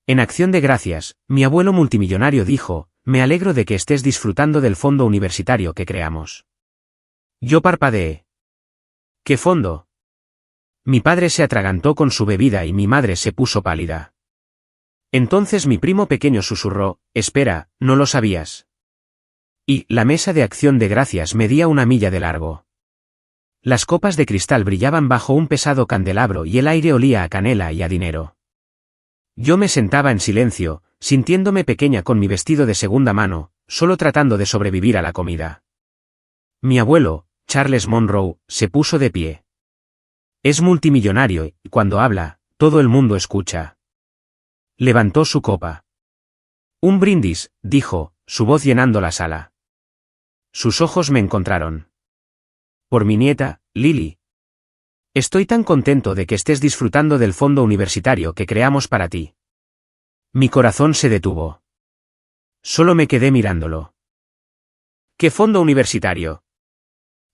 En acción de gracias, mi abuelo multimillonario dijo, me alegro de que estés disfrutando del fondo universitario que creamos. Yo parpadeé. ¿Qué fondo? Mi padre se atragantó con su bebida y mi madre se puso pálida. Entonces mi primo pequeño susurró, espera, ¿no lo sabías? Y, la mesa de acción de gracias medía 1 milla de largo. Las copas de cristal brillaban bajo un pesado candelabro y el aire olía a canela y a dinero. Yo me sentaba en silencio, sintiéndome pequeña con mi vestido de segunda mano, solo tratando de sobrevivir a la comida. Mi abuelo, Charles Monroe, se puso de pie. Es multimillonario y, cuando habla, todo el mundo escucha. Levantó su copa. Un brindis, dijo, su voz llenando la sala. Sus ojos me encontraron. Por mi nieta, Lily. Estoy tan contento de que estés disfrutando del fondo universitario que creamos para ti. Mi corazón se detuvo. Solo me quedé mirándolo. ¿Qué fondo universitario?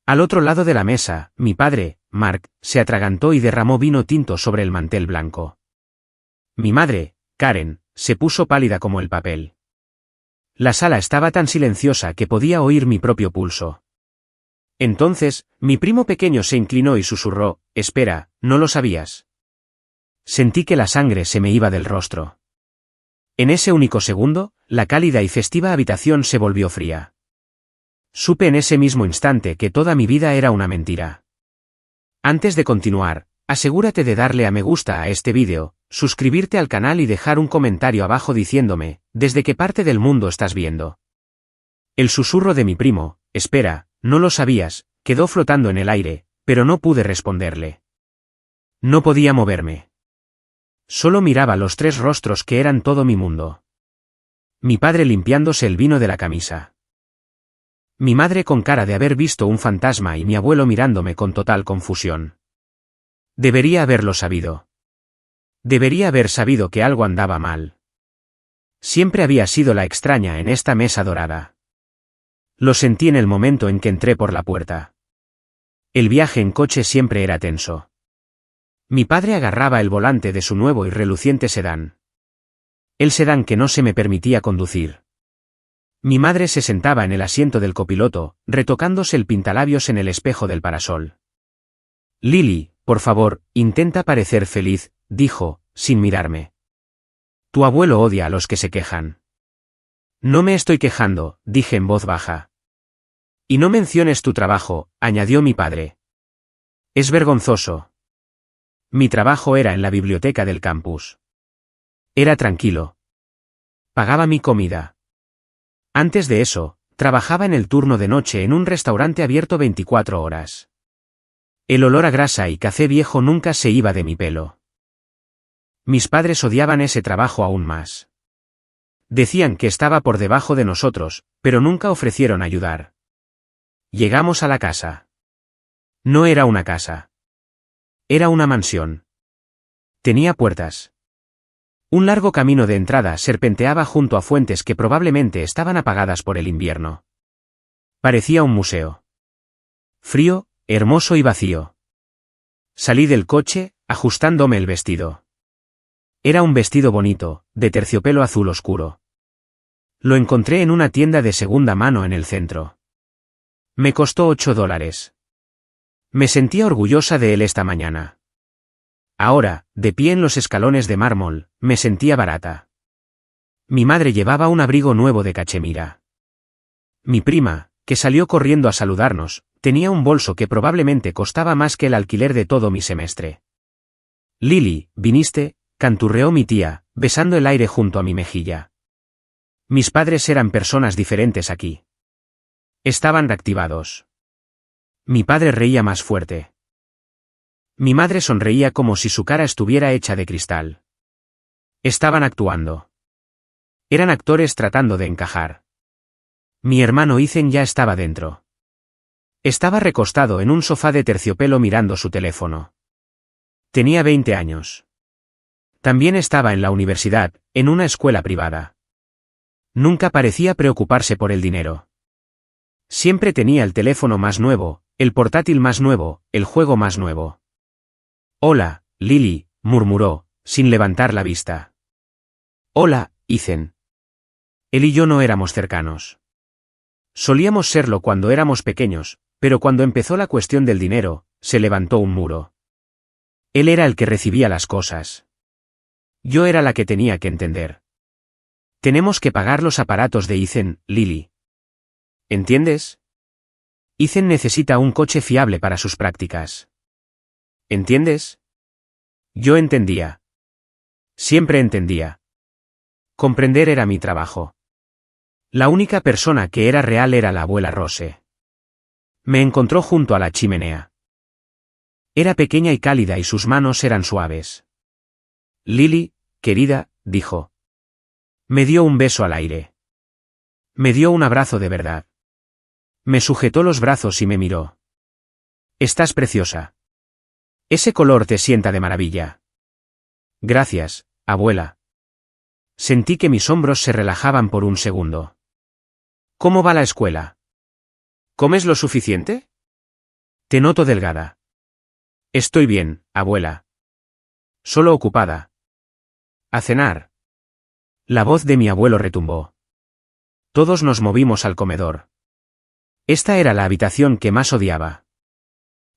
Al otro lado de la mesa, mi padre, Mark, se atragantó y derramó vino tinto sobre el mantel blanco. Mi madre, Karen, se puso pálida como el papel. La sala estaba tan silenciosa que podía oír mi propio pulso. Entonces, mi primo pequeño se inclinó y susurró, espera, ¿no lo sabías? Sentí que la sangre se me iba del rostro. En ese único segundo, la cálida y festiva habitación se volvió fría. Supe en ese mismo instante que toda mi vida era una mentira. Antes de continuar, asegúrate de darle a me gusta a este vídeo, suscribirte al canal y dejar un comentario abajo diciéndome, desde qué parte del mundo estás viendo. El susurro de mi primo, espera, no lo sabías, quedó flotando en el aire, pero no pude responderle. No podía moverme. Solo miraba los 3 rostros que eran todo mi mundo. Mi padre limpiándose el vino de la camisa. Mi madre con cara de haber visto un fantasma y mi abuelo mirándome con total confusión. Debería haberlo sabido. Debería haber sabido que algo andaba mal. Siempre había sido la extraña en esta mesa dorada. Lo sentí en el momento en que entré por la puerta. El viaje en coche siempre era tenso. Mi padre agarraba el volante de su nuevo y reluciente sedán. El sedán que no se me permitía conducir. Mi madre se sentaba en el asiento del copiloto, retocándose el pintalabios en el espejo del parasol. Lily, por favor, intenta parecer feliz, dijo, sin mirarme. Tu abuelo odia a los que se quejan. No me estoy quejando, dije en voz baja. Y no menciones tu trabajo, añadió mi padre. Es vergonzoso. Mi trabajo era en la biblioteca del campus. Era tranquilo. Pagaba mi comida. Antes de eso, trabajaba en el turno de noche en un restaurante abierto 24 horas. El olor a grasa y café viejo nunca se iba de mi pelo. Mis padres odiaban ese trabajo aún más. Decían que estaba por debajo de nosotros, pero nunca ofrecieron ayudar. Llegamos a la casa. No era una casa. Era una mansión. Tenía puertas. Un largo camino de entrada serpenteaba junto a fuentes que probablemente estaban apagadas por el invierno. Parecía un museo. Frío, hermoso y vacío. Salí del coche, ajustándome el vestido. Era un vestido bonito, de terciopelo azul oscuro. Lo encontré en una tienda de segunda mano en el centro. Me costó $8. Me sentía orgullosa de él esta mañana. Ahora, de pie en los escalones de mármol, me sentía barata. Mi madre llevaba un abrigo nuevo de cachemira. Mi prima, que salió corriendo a saludarnos, tenía un bolso que probablemente costaba más que el alquiler de todo mi semestre. Lily, ¿viniste?, canturreó mi tía, besando el aire junto a mi mejilla. Mis padres eran personas diferentes aquí. Estaban reactivados. Mi padre reía más fuerte. Mi madre sonreía como si su cara estuviera hecha de cristal. Estaban actuando. Eran actores tratando de encajar. Mi hermano Ethan ya estaba dentro. Estaba recostado en un sofá de terciopelo mirando su teléfono. Tenía 20 años. También estaba en la universidad, en una escuela privada. Nunca parecía preocuparse por el dinero. Siempre tenía el teléfono más nuevo, el portátil más nuevo, el juego más nuevo. Hola, Lily, murmuró, sin levantar la vista. Hola, Ethan. Él y yo no éramos cercanos. Solíamos serlo cuando éramos pequeños, pero cuando empezó la cuestión del dinero, se levantó un muro. Él era el que recibía las cosas. Yo era la que tenía que entender. Tenemos que pagar los aparatos de Ethan, Lily. ¿Entiendes? Ethan necesita un coche fiable para sus prácticas. ¿Entiendes? Yo entendía. Siempre entendía. Comprender era mi trabajo. La única persona que era real era la abuela Rose. Me encontró junto a la chimenea. Era pequeña y cálida y sus manos eran suaves. Lily, querida, dijo. Me dio un beso al aire. Me dio un abrazo de verdad. Me sujetó los brazos y me miró. Estás preciosa. Ese color te sienta de maravilla. Gracias, abuela. Sentí que mis hombros se relajaban por un segundo. ¿Cómo va la escuela? ¿Comes lo suficiente? Te noto delgada. Estoy bien, abuela. Solo ocupada. A cenar. La voz de mi abuelo retumbó. Todos nos movimos al comedor. Esta era la habitación que más odiaba.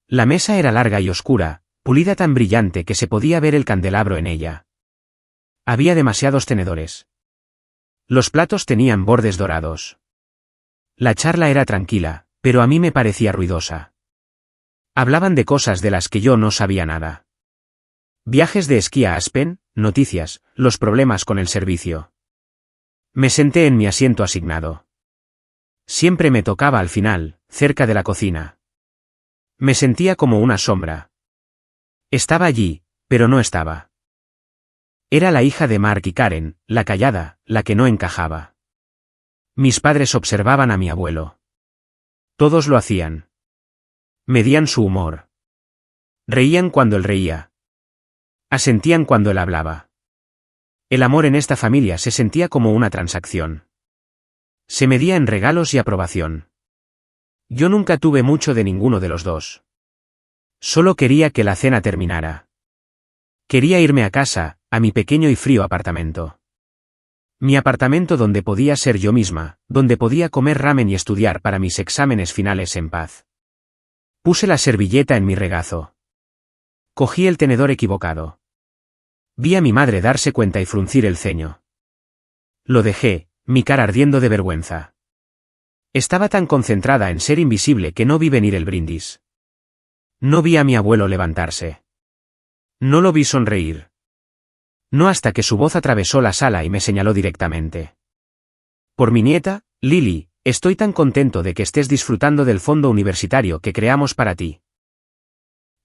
La mesa era larga y oscura, pulida tan brillante que se podía ver el candelabro en ella. Había demasiados tenedores. Los platos tenían bordes dorados. La charla era tranquila, pero a mí me parecía ruidosa. Hablaban de cosas de las que yo no sabía nada. Viajes de esquí a Aspen, noticias, los problemas con el servicio. Me senté en mi asiento asignado. Siempre me tocaba al final, cerca de la cocina. Me sentía como una sombra. Estaba allí, pero no estaba. Era la hija de Mark y Karen, la callada, la que no encajaba. Mis padres observaban a mi abuelo. Todos lo hacían. Medían su humor. Reían cuando él reía. Asentían cuando él hablaba. El amor en esta familia se sentía como una transacción. Se medía en regalos y aprobación. Yo nunca tuve mucho de ninguno de los dos. Solo quería que la cena terminara. Quería irme a casa, a mi pequeño y frío apartamento. Mi apartamento donde podía ser yo misma, donde podía comer ramen y estudiar para mis exámenes finales en paz. Puse la servilleta en mi regazo. Cogí el tenedor equivocado. Vi a mi madre darse cuenta y fruncir el ceño. Lo dejé, mi cara ardiendo de vergüenza. Estaba tan concentrada en ser invisible que no vi venir el brindis. No vi a mi abuelo levantarse. No lo vi sonreír. No hasta que su voz atravesó la sala y me señaló directamente. Por mi nieta, Lily, estoy tan contento de que estés disfrutando del fondo universitario que creamos para ti.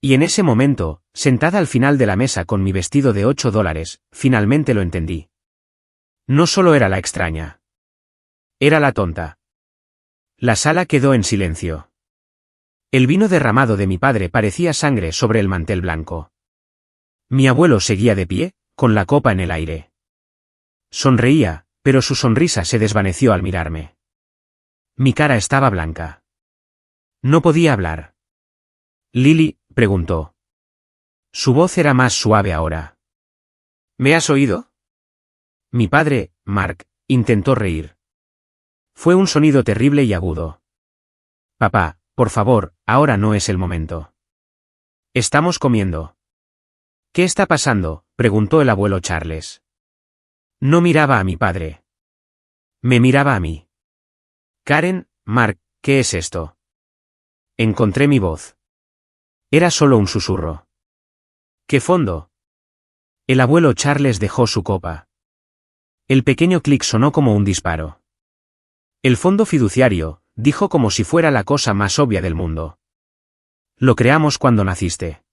Y en ese momento, sentada al final de la mesa con mi vestido de $8, finalmente lo entendí. No solo era la extraña. Era la tonta. La sala quedó en silencio. El vino derramado de mi padre parecía sangre sobre el mantel blanco. Mi abuelo seguía de pie, con la copa en el aire. Sonreía, pero su sonrisa se desvaneció al mirarme. Mi cara estaba blanca. No podía hablar. Lily, preguntó. Su voz era más suave ahora. ¿Me has oído? Mi padre, Mark, intentó reír. Fue un sonido terrible y agudo. Papá, por favor, ahora no es el momento. Estamos comiendo. ¿Qué está pasando?, preguntó el abuelo Charles. No miraba a mi padre. Me miraba a mí. Karen, Mark, ¿qué es esto? Encontré mi voz. Era solo un susurro. ¿Qué fondo? El abuelo Charles dejó su copa. El pequeño clic sonó como un disparo. El fondo fiduciario, dijo como si fuera la cosa más obvia del mundo. Lo creamos cuando naciste.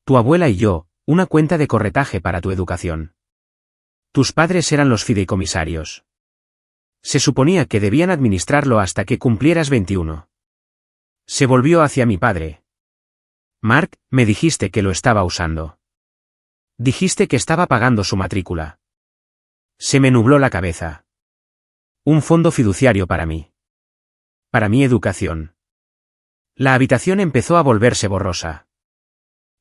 Tu abuela y yo, una cuenta de corretaje para tu educación. Tus padres eran los fideicomisarios. Se suponía que debían administrarlo hasta que cumplieras 21. Se volvió hacia mi padre. Mark, me dijiste que lo estaba usando. Dijiste que estaba pagando su matrícula. Se me nubló la cabeza. Un fondo fiduciario para mí. Para mi educación. La habitación empezó a volverse borrosa.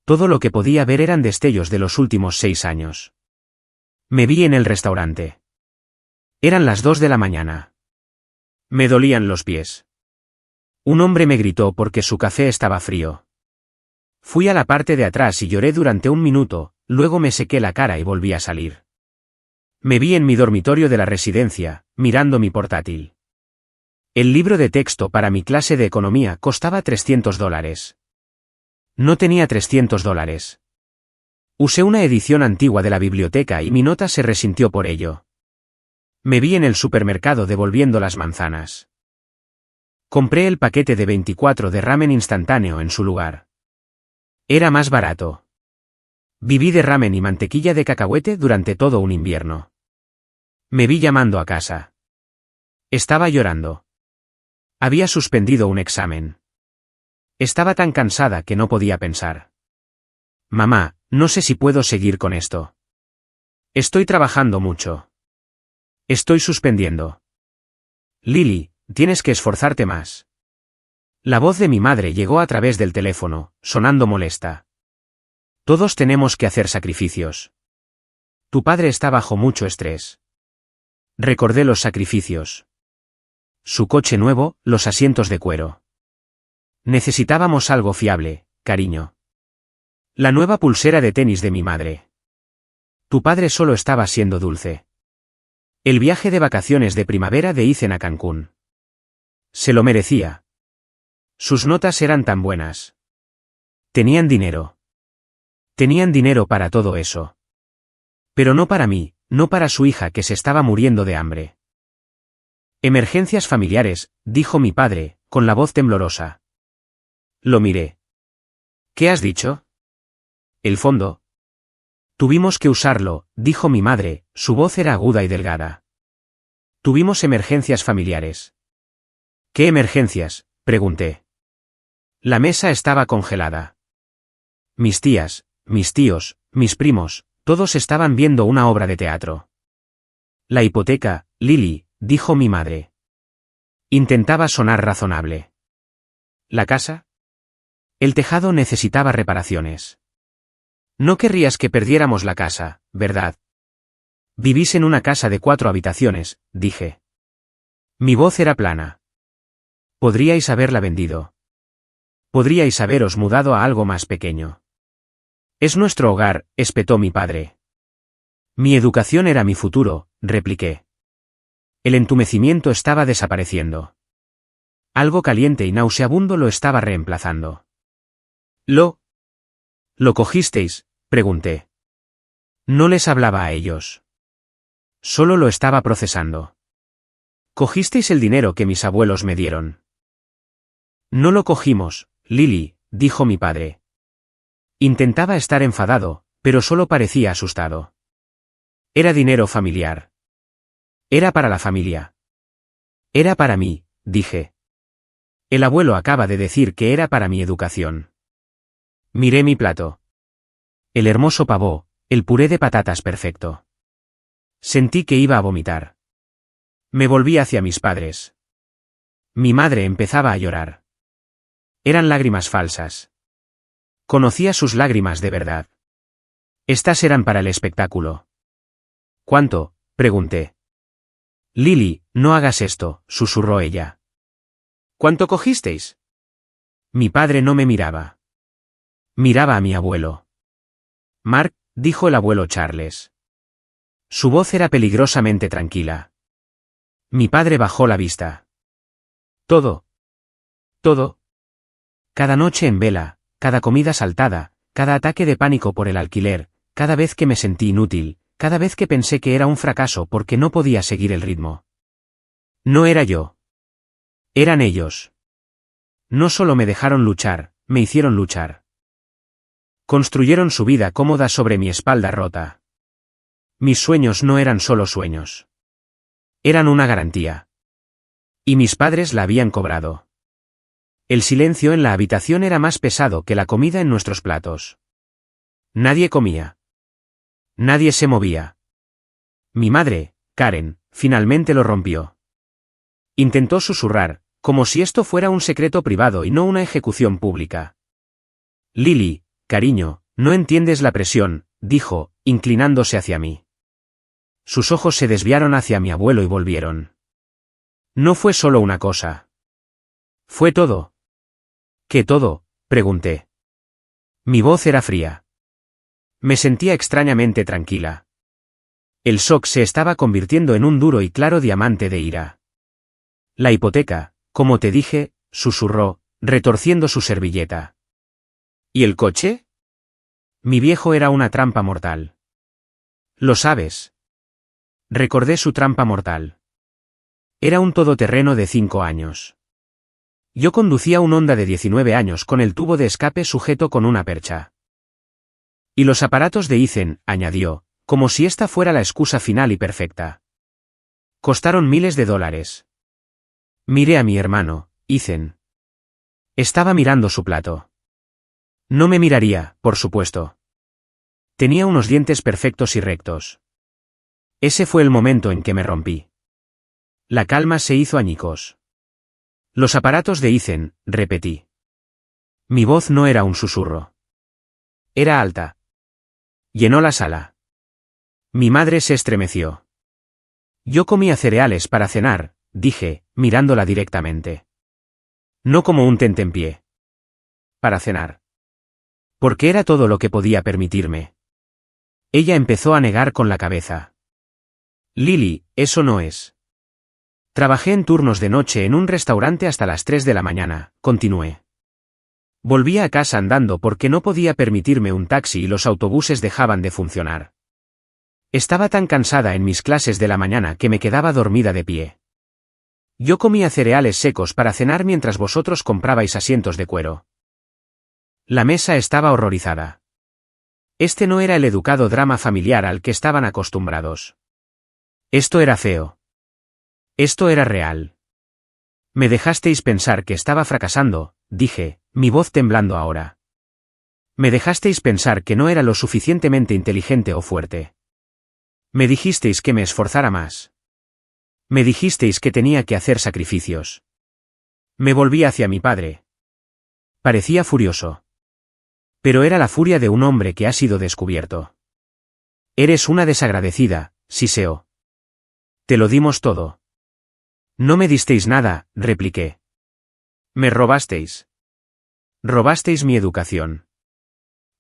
Todo lo que podía ver eran destellos de los últimos 6 años. Me vi en el restaurante. Eran las 2 de la mañana. Me dolían los pies. Un hombre me gritó porque su café estaba frío. Fui a la parte de atrás y lloré durante un minuto, luego me sequé la cara y volví a salir. Me vi en mi dormitorio de la residencia, mirando mi portátil. El libro de texto para mi clase de economía costaba $300. No tenía $300. Usé una edición antigua de la biblioteca y mi nota se resintió por ello. Me vi en el supermercado devolviendo las manzanas. Compré el paquete de 24 de ramen instantáneo en su lugar. Era más barato. Viví de ramen y mantequilla de cacahuete durante todo un invierno. Me vi llamando a casa. Estaba llorando. Había suspendido un examen. Estaba tan cansada que no podía pensar. Mamá, no sé si puedo seguir con esto. Estoy trabajando mucho. Estoy suspendiendo. Lily, tienes que esforzarte más. La voz de mi madre llegó a través del teléfono, sonando molesta. Todos tenemos que hacer sacrificios. Tu padre está bajo mucho estrés. Recordé los sacrificios. Su coche nuevo, los asientos de cuero. Necesitábamos algo fiable, cariño. La nueva pulsera de tenis de mi madre. Tu padre solo estaba siendo dulce. El viaje de vacaciones de primavera de Ethan a Cancún. Se lo merecía. Sus notas eran tan buenas. Tenían dinero. Tenían dinero para todo eso. Pero no para mí, no para su hija que se estaba muriendo de hambre. Emergencias familiares, dijo mi padre, con la voz temblorosa. Lo miré. ¿Qué has dicho? El fondo. Tuvimos que usarlo, dijo mi madre, su voz era aguda y delgada. Tuvimos emergencias familiares. ¿Qué emergencias?, pregunté. La mesa estaba congelada. Mis tías, mis tíos, mis primos, todos estaban viendo una obra de teatro. La hipoteca, Lily, dijo mi madre. Intentaba sonar razonable. ¿La casa? El tejado necesitaba reparaciones. No querrías que perdiéramos la casa, ¿verdad? Vivís en una casa de 4 habitaciones, dije. Mi voz era plana. Podríais haberla vendido. Podríais haberos mudado a algo más pequeño. Es nuestro hogar, espetó mi padre. Mi educación era mi futuro, repliqué. El entumecimiento estaba desapareciendo. Algo caliente y nauseabundo lo estaba reemplazando. ¿Lo cogisteis?, pregunté. No les hablaba a ellos. Solo lo estaba procesando. ¿Cogisteis el dinero que mis abuelos me dieron? No lo cogimos, Lily, dijo mi padre. Intentaba estar enfadado, pero solo parecía asustado. Era dinero familiar. Era para la familia. Era para mí, dije. El abuelo acaba de decir que era para mi educación. Miré mi plato. El hermoso pavó, el puré de patatas perfecto. Sentí que iba a vomitar. Me volví hacia mis padres. Mi madre empezaba a llorar. Eran lágrimas falsas. Conocía sus lágrimas de verdad. Estas eran para el espectáculo. ¿Cuánto?, pregunté. Lily, no hagas esto, susurró ella. ¿Cuánto cogisteis? Mi padre no me miraba. Miraba a mi abuelo. Mark, dijo el abuelo Charles. Su voz era peligrosamente tranquila. Mi padre bajó la vista. Todo. Cada noche en vela, cada comida saltada, cada ataque de pánico por el alquiler, cada vez que me sentí inútil, cada vez que pensé que era un fracaso porque no podía seguir el ritmo. No era yo. Eran ellos. No solo me dejaron luchar, me hicieron luchar. Construyeron su vida cómoda sobre mi espalda rota. Mis sueños no eran solo sueños. Eran una garantía. Y mis padres la habían cobrado. El silencio en la habitación era más pesado que la comida en nuestros platos. Nadie comía. Nadie se movía. Mi madre, Karen, finalmente lo rompió. Intentó susurrar, como si esto fuera un secreto privado y no una ejecución pública. Lily, cariño, no entiendes la presión, dijo, inclinándose hacia mí. Sus ojos se desviaron hacia mi abuelo y volvieron. No fue solo una cosa. Fue todo. ¿Qué todo? Pregunté. Mi voz era fría. Me sentía extrañamente tranquila. El shock se estaba convirtiendo en un duro y claro diamante de ira. La hipoteca, como te dije, susurró, retorciendo su servilleta. ¿Y el coche? Mi viejo era una trampa mortal. Lo sabes. Recordé su trampa mortal. Era un todoterreno de 5 años. Yo conducía un Honda de 19 años con el tubo de escape sujeto con una percha. Y los aparatos de Ethan, añadió, como si esta fuera la excusa final y perfecta. Costaron miles de dólares. Miré a mi hermano, Ethan. Estaba mirando su plato. No me miraría, por supuesto. Tenía unos dientes perfectos y rectos. Ese fue el momento en que me rompí. La calma se hizo añicos. Los aparatos de Ethan, repetí. Mi voz no era un susurro. Era alta. Llenó la sala. Mi madre se estremeció. Yo comía cereales para cenar, dije, mirándola directamente. No como un tentempié. Para cenar. Porque era todo lo que podía permitirme. Ella empezó a negar con la cabeza. Lily, eso no es. Trabajé en turnos de noche en un restaurante hasta las 3 de la mañana, continué. Volvía a casa andando porque no podía permitirme un taxi y los autobuses dejaban de funcionar. Estaba tan cansada en mis clases de la mañana que me quedaba dormida de pie. Yo comía cereales secos para cenar mientras vosotros comprabais asientos de cuero. La mesa estaba horrorizada. Este no era el educado drama familiar al que estaban acostumbrados. Esto era feo. Esto era real. Me dejasteis pensar que estaba fracasando, dije, mi voz temblando ahora. Me dejasteis pensar que no era lo suficientemente inteligente o fuerte. Me dijisteis que me esforzara más. Me dijisteis que tenía que hacer sacrificios. Me volví hacia mi padre. Parecía furioso. Pero era la furia de un hombre que ha sido descubierto. Eres una desagradecida, siseó. Te lo dimos todo. No me disteis nada, repliqué. Me robasteis. Robasteis mi educación.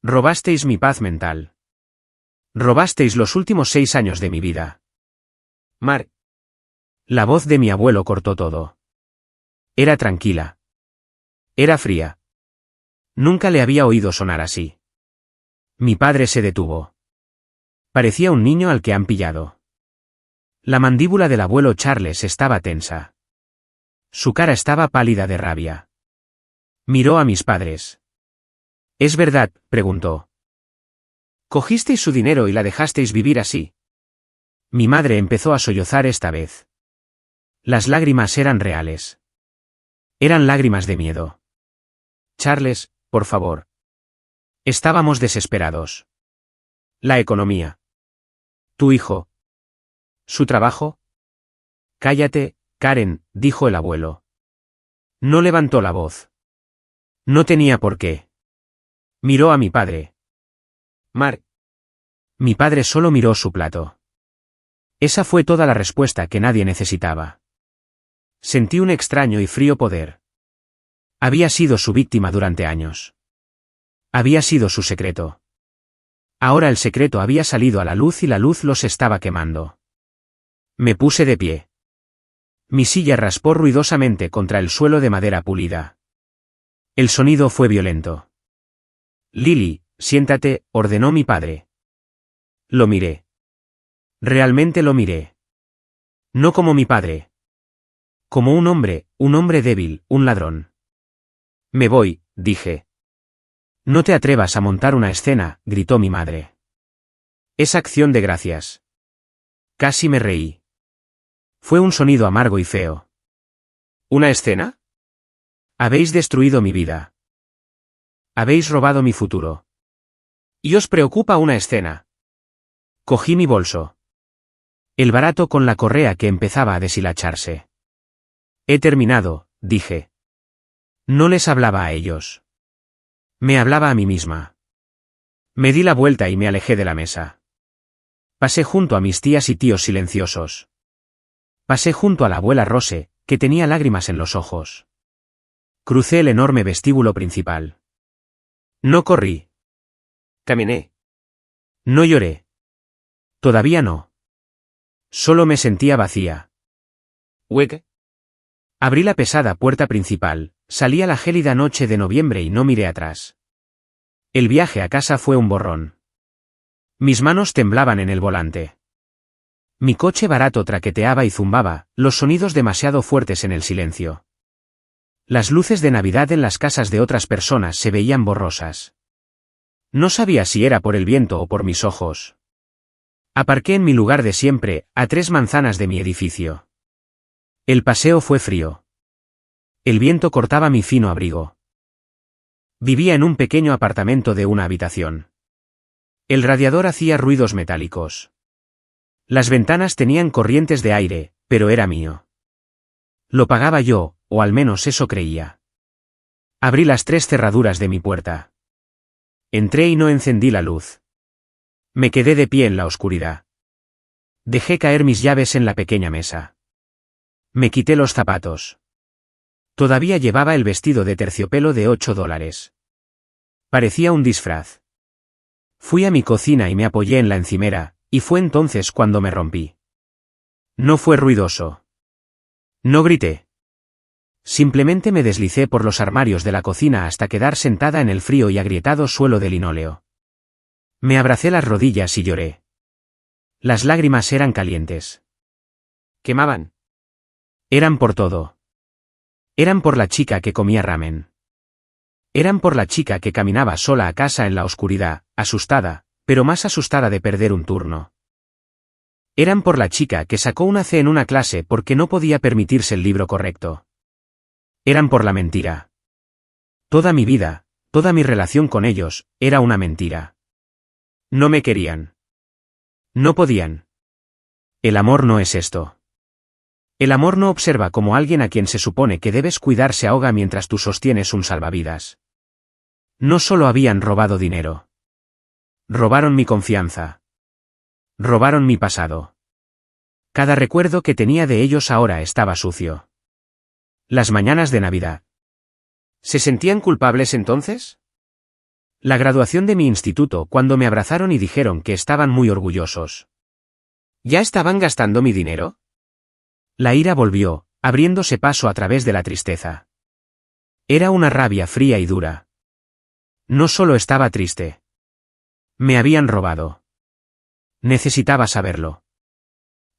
Robasteis mi paz mental. Robasteis los últimos 6 años de mi vida. Mark. La voz de mi abuelo cortó todo. Era tranquila. Era fría. Nunca le había oído sonar así. Mi padre se detuvo. Parecía un niño al que han pillado. La mandíbula del abuelo Charles estaba tensa. Su cara estaba pálida de rabia. Miró a mis padres. ¿Es verdad?, preguntó. ¿Cogisteis su dinero y la dejasteis vivir así? Mi madre empezó a sollozar esta vez. Las lágrimas eran reales. Eran lágrimas de miedo. Charles, por favor. Estábamos desesperados. La economía. Tu hijo. ¿Su trabajo? Cállate, Karen, dijo el abuelo. No levantó la voz. No tenía por qué. Miró a mi padre. Mark. Mi padre solo miró su plato. Esa fue toda la respuesta que nadie necesitaba. Sentí un extraño y frío poder. Había sido su víctima durante años. Había sido su secreto. Ahora el secreto había salido a la luz y la luz los estaba quemando. Me puse de pie. Mi silla raspó ruidosamente contra el suelo de madera pulida. El sonido fue violento. Lily, siéntate, ordenó mi padre. Lo miré. Realmente lo miré. No como mi padre. Como un hombre débil, un ladrón. Me voy, dije. No te atrevas a montar una escena, gritó mi madre. Es acción de gracias. Casi me reí. Fue un sonido amargo y feo. ¿Una escena? Habéis destruido mi vida. Habéis robado mi futuro. ¿Y os preocupa una escena? Cogí mi bolso. El barato con la correa que empezaba a deshilacharse. He terminado, dije. No les hablaba a ellos. Me hablaba a mí misma. Me di la vuelta y me alejé de la mesa. Pasé junto a mis tías y tíos silenciosos. Pasé junto a la abuela Rose, que tenía lágrimas en los ojos. Crucé el enorme vestíbulo principal. No corrí. Caminé. No lloré. Todavía no. Solo me sentía vacía. Hueca. Abrí la pesada puerta principal, salí a la gélida noche de noviembre y no miré atrás. El viaje a casa fue un borrón. Mis manos temblaban en el volante. Mi coche barato traqueteaba y zumbaba, los sonidos demasiado fuertes en el silencio. Las luces de Navidad en las casas de otras personas se veían borrosas. No sabía si era por el viento o por mis ojos. Aparqué en mi lugar de siempre, a 3 manzanas de mi edificio. El paseo fue frío. El viento cortaba mi fino abrigo. Vivía en un pequeño apartamento de una habitación. El radiador hacía ruidos metálicos. Las ventanas tenían corrientes de aire, pero era mío. Lo pagaba yo, o al menos eso creía. Abrí las 3 cerraduras de mi puerta. Entré y no encendí la luz. Me quedé de pie en la oscuridad. Dejé caer mis llaves en la pequeña mesa. Me quité los zapatos. Todavía llevaba el vestido de terciopelo de $8. Parecía un disfraz. Fui a mi cocina y me apoyé en la encimera, y fue entonces cuando me rompí. No fue ruidoso. No grité. Simplemente me deslicé por los armarios de la cocina hasta quedar sentada en el frío y agrietado suelo de linóleo. Me abracé las rodillas y lloré. Las lágrimas eran calientes. Quemaban. Eran por todo. Eran por la chica que comía ramen. Eran por la chica que caminaba sola a casa en la oscuridad, asustada, pero más asustada de perder un turno. Eran por la chica que sacó una C en una clase porque no podía permitirse el libro correcto. Eran por la mentira. Toda mi vida, toda mi relación con ellos, era una mentira. No me querían. No podían. El amor no es esto. El amor no observa como alguien a quien se supone que debes cuidar se ahoga mientras tú sostienes un salvavidas. No solo habían robado dinero. Robaron mi confianza. Robaron mi pasado. Cada recuerdo que tenía de ellos ahora estaba sucio. Las mañanas de Navidad. ¿Se sentían culpables entonces? La graduación de mi instituto cuando me abrazaron y dijeron que estaban muy orgullosos. ¿Ya estaban gastando mi dinero? La ira volvió, abriéndose paso a través de la tristeza. Era una rabia fría y dura. No solo estaba triste. Me habían robado. Necesitaba saberlo.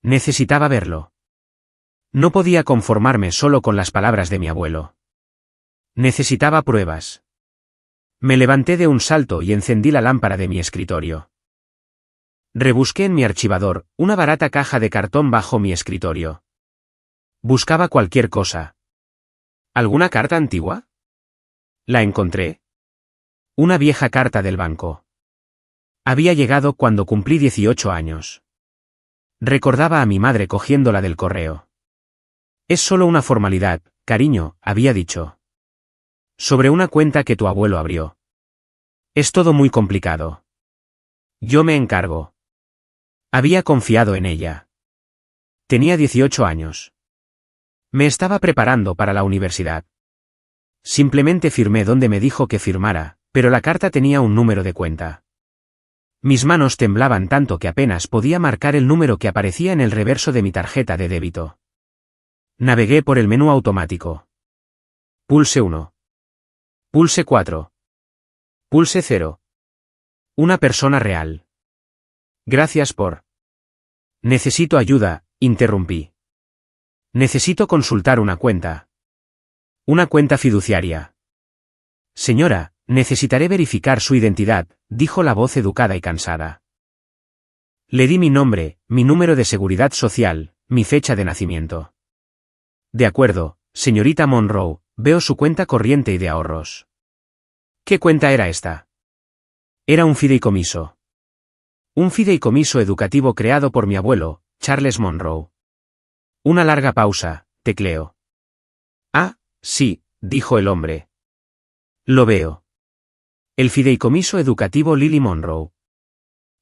Necesitaba verlo. No podía conformarme solo con las palabras de mi abuelo. Necesitaba pruebas. Me levanté de un salto y encendí la lámpara de mi escritorio. Rebusqué en mi archivador, una barata caja de cartón bajo mi escritorio. Buscaba cualquier cosa. ¿Alguna carta antigua? La encontré. Una vieja carta del banco. Había llegado cuando cumplí 18 años. Recordaba a mi madre cogiéndola del correo. Es solo una formalidad, cariño, había dicho. Sobre una cuenta que tu abuelo abrió. Es todo muy complicado. Yo me encargo. Había confiado en ella. Tenía 18 años. Me estaba preparando para la universidad. Simplemente firmé donde me dijo que firmara, pero la carta tenía un número de cuenta. Mis manos temblaban tanto que apenas podía marcar el número que aparecía en el reverso de mi tarjeta de débito. Navegué por el menú automático. Pulse 1. Pulse 4. Pulse 0. Una persona real. Gracias por. Necesito ayuda, interrumpí. Necesito consultar una cuenta. Una cuenta fiduciaria. Señora, necesitaré verificar su identidad, dijo la voz educada y cansada. Le di mi nombre, mi número de seguridad social, mi fecha de nacimiento. De acuerdo, señorita Monroe, veo su cuenta corriente y de ahorros. ¿Qué cuenta era esta? Era un fideicomiso. Un fideicomiso educativo creado por mi abuelo, Charles Monroe. Una larga pausa, tecleó. Ah, sí, dijo el hombre. Lo veo. El fideicomiso educativo Lily Monroe.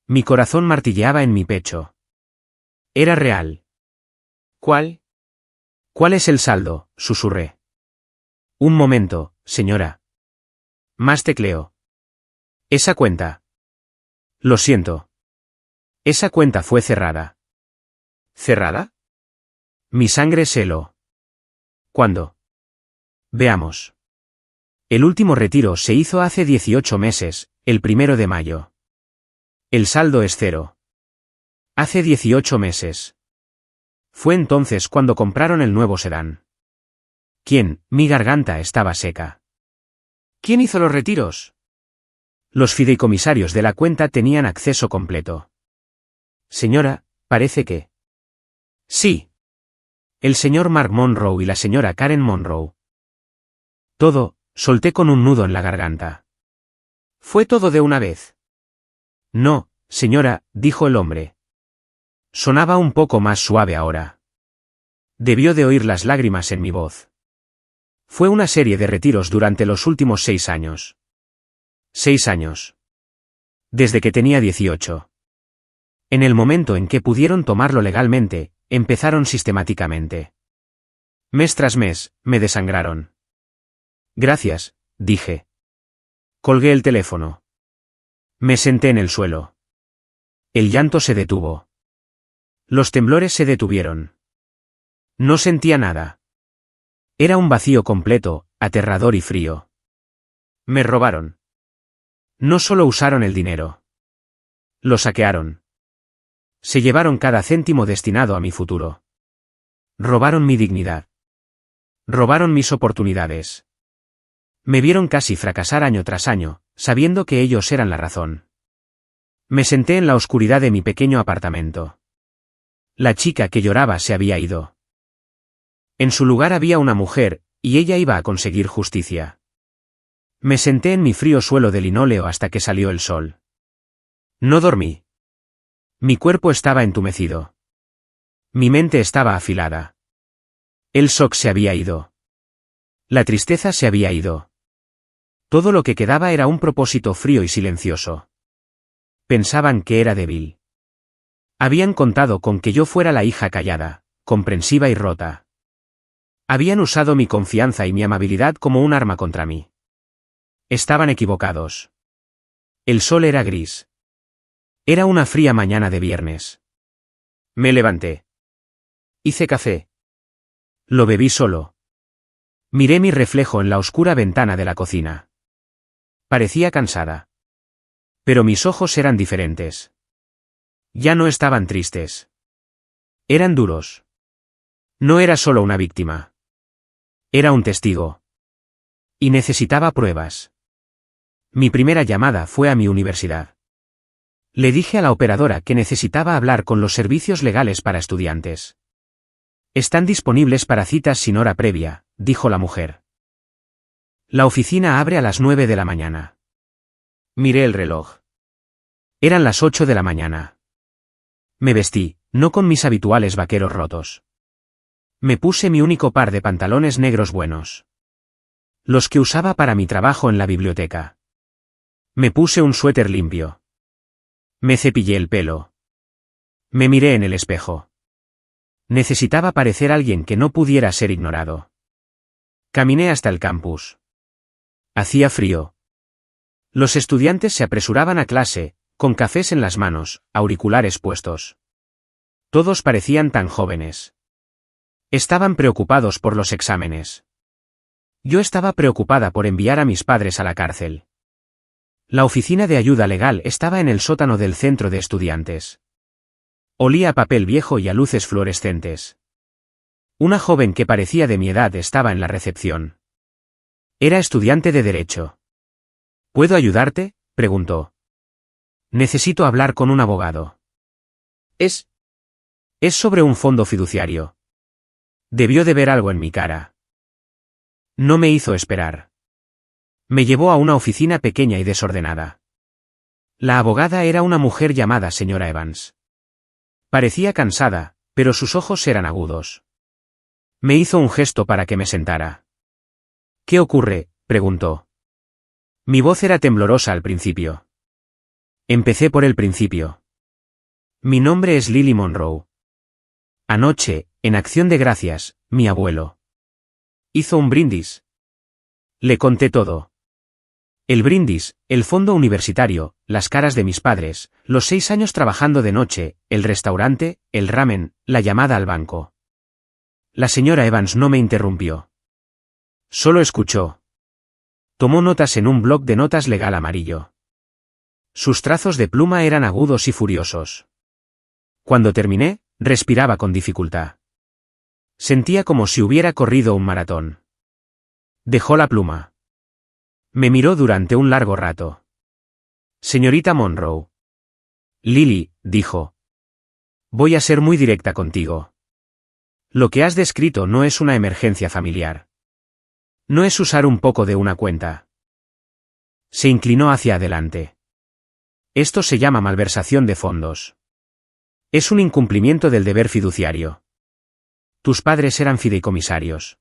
Mi corazón martilleaba en mi pecho. Era real. ¿Cuál? ¿Cuál es el saldo?, susurré. Un momento, señora. Más tecleo. Esa cuenta. Lo siento. Esa cuenta fue cerrada. ¿Cerrada? Mi sangre se heló. ¿Cuándo? Veamos. El último retiro se hizo hace 18 meses, el 1 de mayo. El saldo es 0. Hace 18 meses. Fue entonces cuando compraron el nuevo sedán. ¿Quién? Mi garganta estaba seca. ¿Quién hizo los retiros? Los fideicomisarios de la cuenta tenían acceso completo. Señora, parece que... Sí. El señor Mark Monroe y la señora Karen Monroe. Todo, solté con un nudo en la garganta. ¿Fue todo de una vez? No, señora, dijo el hombre. Sonaba un poco más suave ahora. Debió de oír las lágrimas en mi voz. Fue una serie de retiros durante los últimos 6 años. 6 años. Desde que tenía 18. En el momento en que pudieron tomarlo legalmente, empezaron sistemáticamente. Mes tras mes, me desangraron. Gracias, dije. Colgué el teléfono. Me senté en el suelo. El llanto se detuvo. Los temblores se detuvieron. No sentía nada. Era un vacío completo, aterrador y frío. Me robaron. No solo usaron el dinero. Lo saquearon. Se llevaron cada céntimo destinado a mi futuro. Robaron mi dignidad. Robaron mis oportunidades. Me vieron casi fracasar año tras año, sabiendo que ellos eran la razón. Me senté en la oscuridad de mi pequeño apartamento. La chica que lloraba se había ido. En su lugar había una mujer, y ella iba a conseguir justicia. Me senté en mi frío suelo de linóleo hasta que salió el sol. No dormí. Mi cuerpo estaba entumecido. Mi mente estaba afilada. El shock se había ido. La tristeza se había ido. Todo lo que quedaba era un propósito frío y silencioso. Pensaban que era débil. Habían contado con que yo fuera la hija callada, comprensiva y rota. Habían usado mi confianza y mi amabilidad como un arma contra mí. Estaban equivocados. El sol era gris. Era una fría mañana de viernes. Me levanté. Hice café. Lo bebí solo. Miré mi reflejo en la oscura ventana de la cocina. Parecía cansada. Pero mis ojos eran diferentes. Ya no estaban tristes. Eran duros. No era solo una víctima. Era un testigo. Y necesitaba pruebas. Mi primera llamada fue a mi universidad. Le dije a la operadora que necesitaba hablar con los servicios legales para estudiantes. Están disponibles para citas sin hora previa, dijo la mujer. La oficina abre a las 9 de la mañana. Miré el reloj. Eran las 8 de la mañana. Me vestí, no con mis habituales vaqueros rotos. Me puse mi único par de pantalones negros buenos. Los que usaba para mi trabajo en la biblioteca. Me puse un suéter limpio. Me cepillé el pelo. Me miré en el espejo. Necesitaba parecer alguien que no pudiera ser ignorado. Caminé hasta el campus. Hacía frío. Los estudiantes se apresuraban a clase, con cafés en las manos, auriculares puestos. Todos parecían tan jóvenes. Estaban preocupados por los exámenes. Yo estaba preocupada por enviar a mis padres a la cárcel. La oficina de ayuda legal estaba en el sótano del centro de estudiantes. Olía a papel viejo y a luces fluorescentes. Una joven que parecía de mi edad estaba en la recepción. Era estudiante de Derecho. ¿Puedo ayudarte?, preguntó. Necesito hablar con un abogado. Es sobre un fondo fiduciario. Debió de ver algo en mi cara. No me hizo esperar. Me llevó a una oficina pequeña y desordenada. La abogada era una mujer llamada señora Evans. Parecía cansada, pero sus ojos eran agudos. Me hizo un gesto para que me sentara. ¿Qué ocurre?, preguntó. Mi voz era temblorosa al principio. Empecé por el principio. Mi nombre es Lily Monroe. Anoche, en Acción de Gracias, mi abuelo hizo un brindis. Le conté todo. El brindis, el fondo universitario, las caras de mis padres, los 6 años trabajando de noche, el restaurante, el ramen, la llamada al banco. La señora Evans no me interrumpió. Solo escuchó. Tomó notas en un bloc de notas legal amarillo. Sus trazos de pluma eran agudos y furiosos. Cuando terminé, respiraba con dificultad. Sentía como si hubiera corrido un maratón. Dejó la pluma. Me miró durante un largo rato. Señorita Monroe. Lily, dijo. Voy a ser muy directa contigo. Lo que has descrito no es una emergencia familiar. No es usar un poco de una cuenta. Se inclinó hacia adelante. Esto se llama malversación de fondos. Es un incumplimiento del deber fiduciario. Tus padres eran fideicomisarios.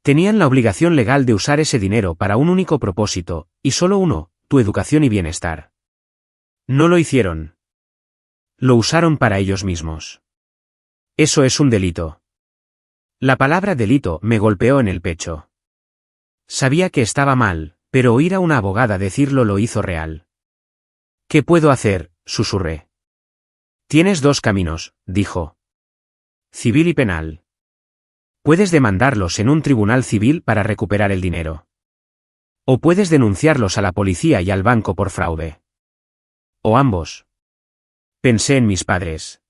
Tenían la obligación legal de usar ese dinero para un único propósito, y solo uno, tu educación y bienestar. No lo hicieron. Lo usaron para ellos mismos. Eso es un delito. La palabra delito me golpeó en el pecho. Sabía que estaba mal, pero oír a una abogada decirlo lo hizo real. ¿Qué puedo hacer?, susurré. Tienes 2 caminos, dijo. Civil y penal. Puedes demandarlos en un tribunal civil para recuperar el dinero. O puedes denunciarlos a la policía y al banco por fraude. O ambos. Pensé en mis padres.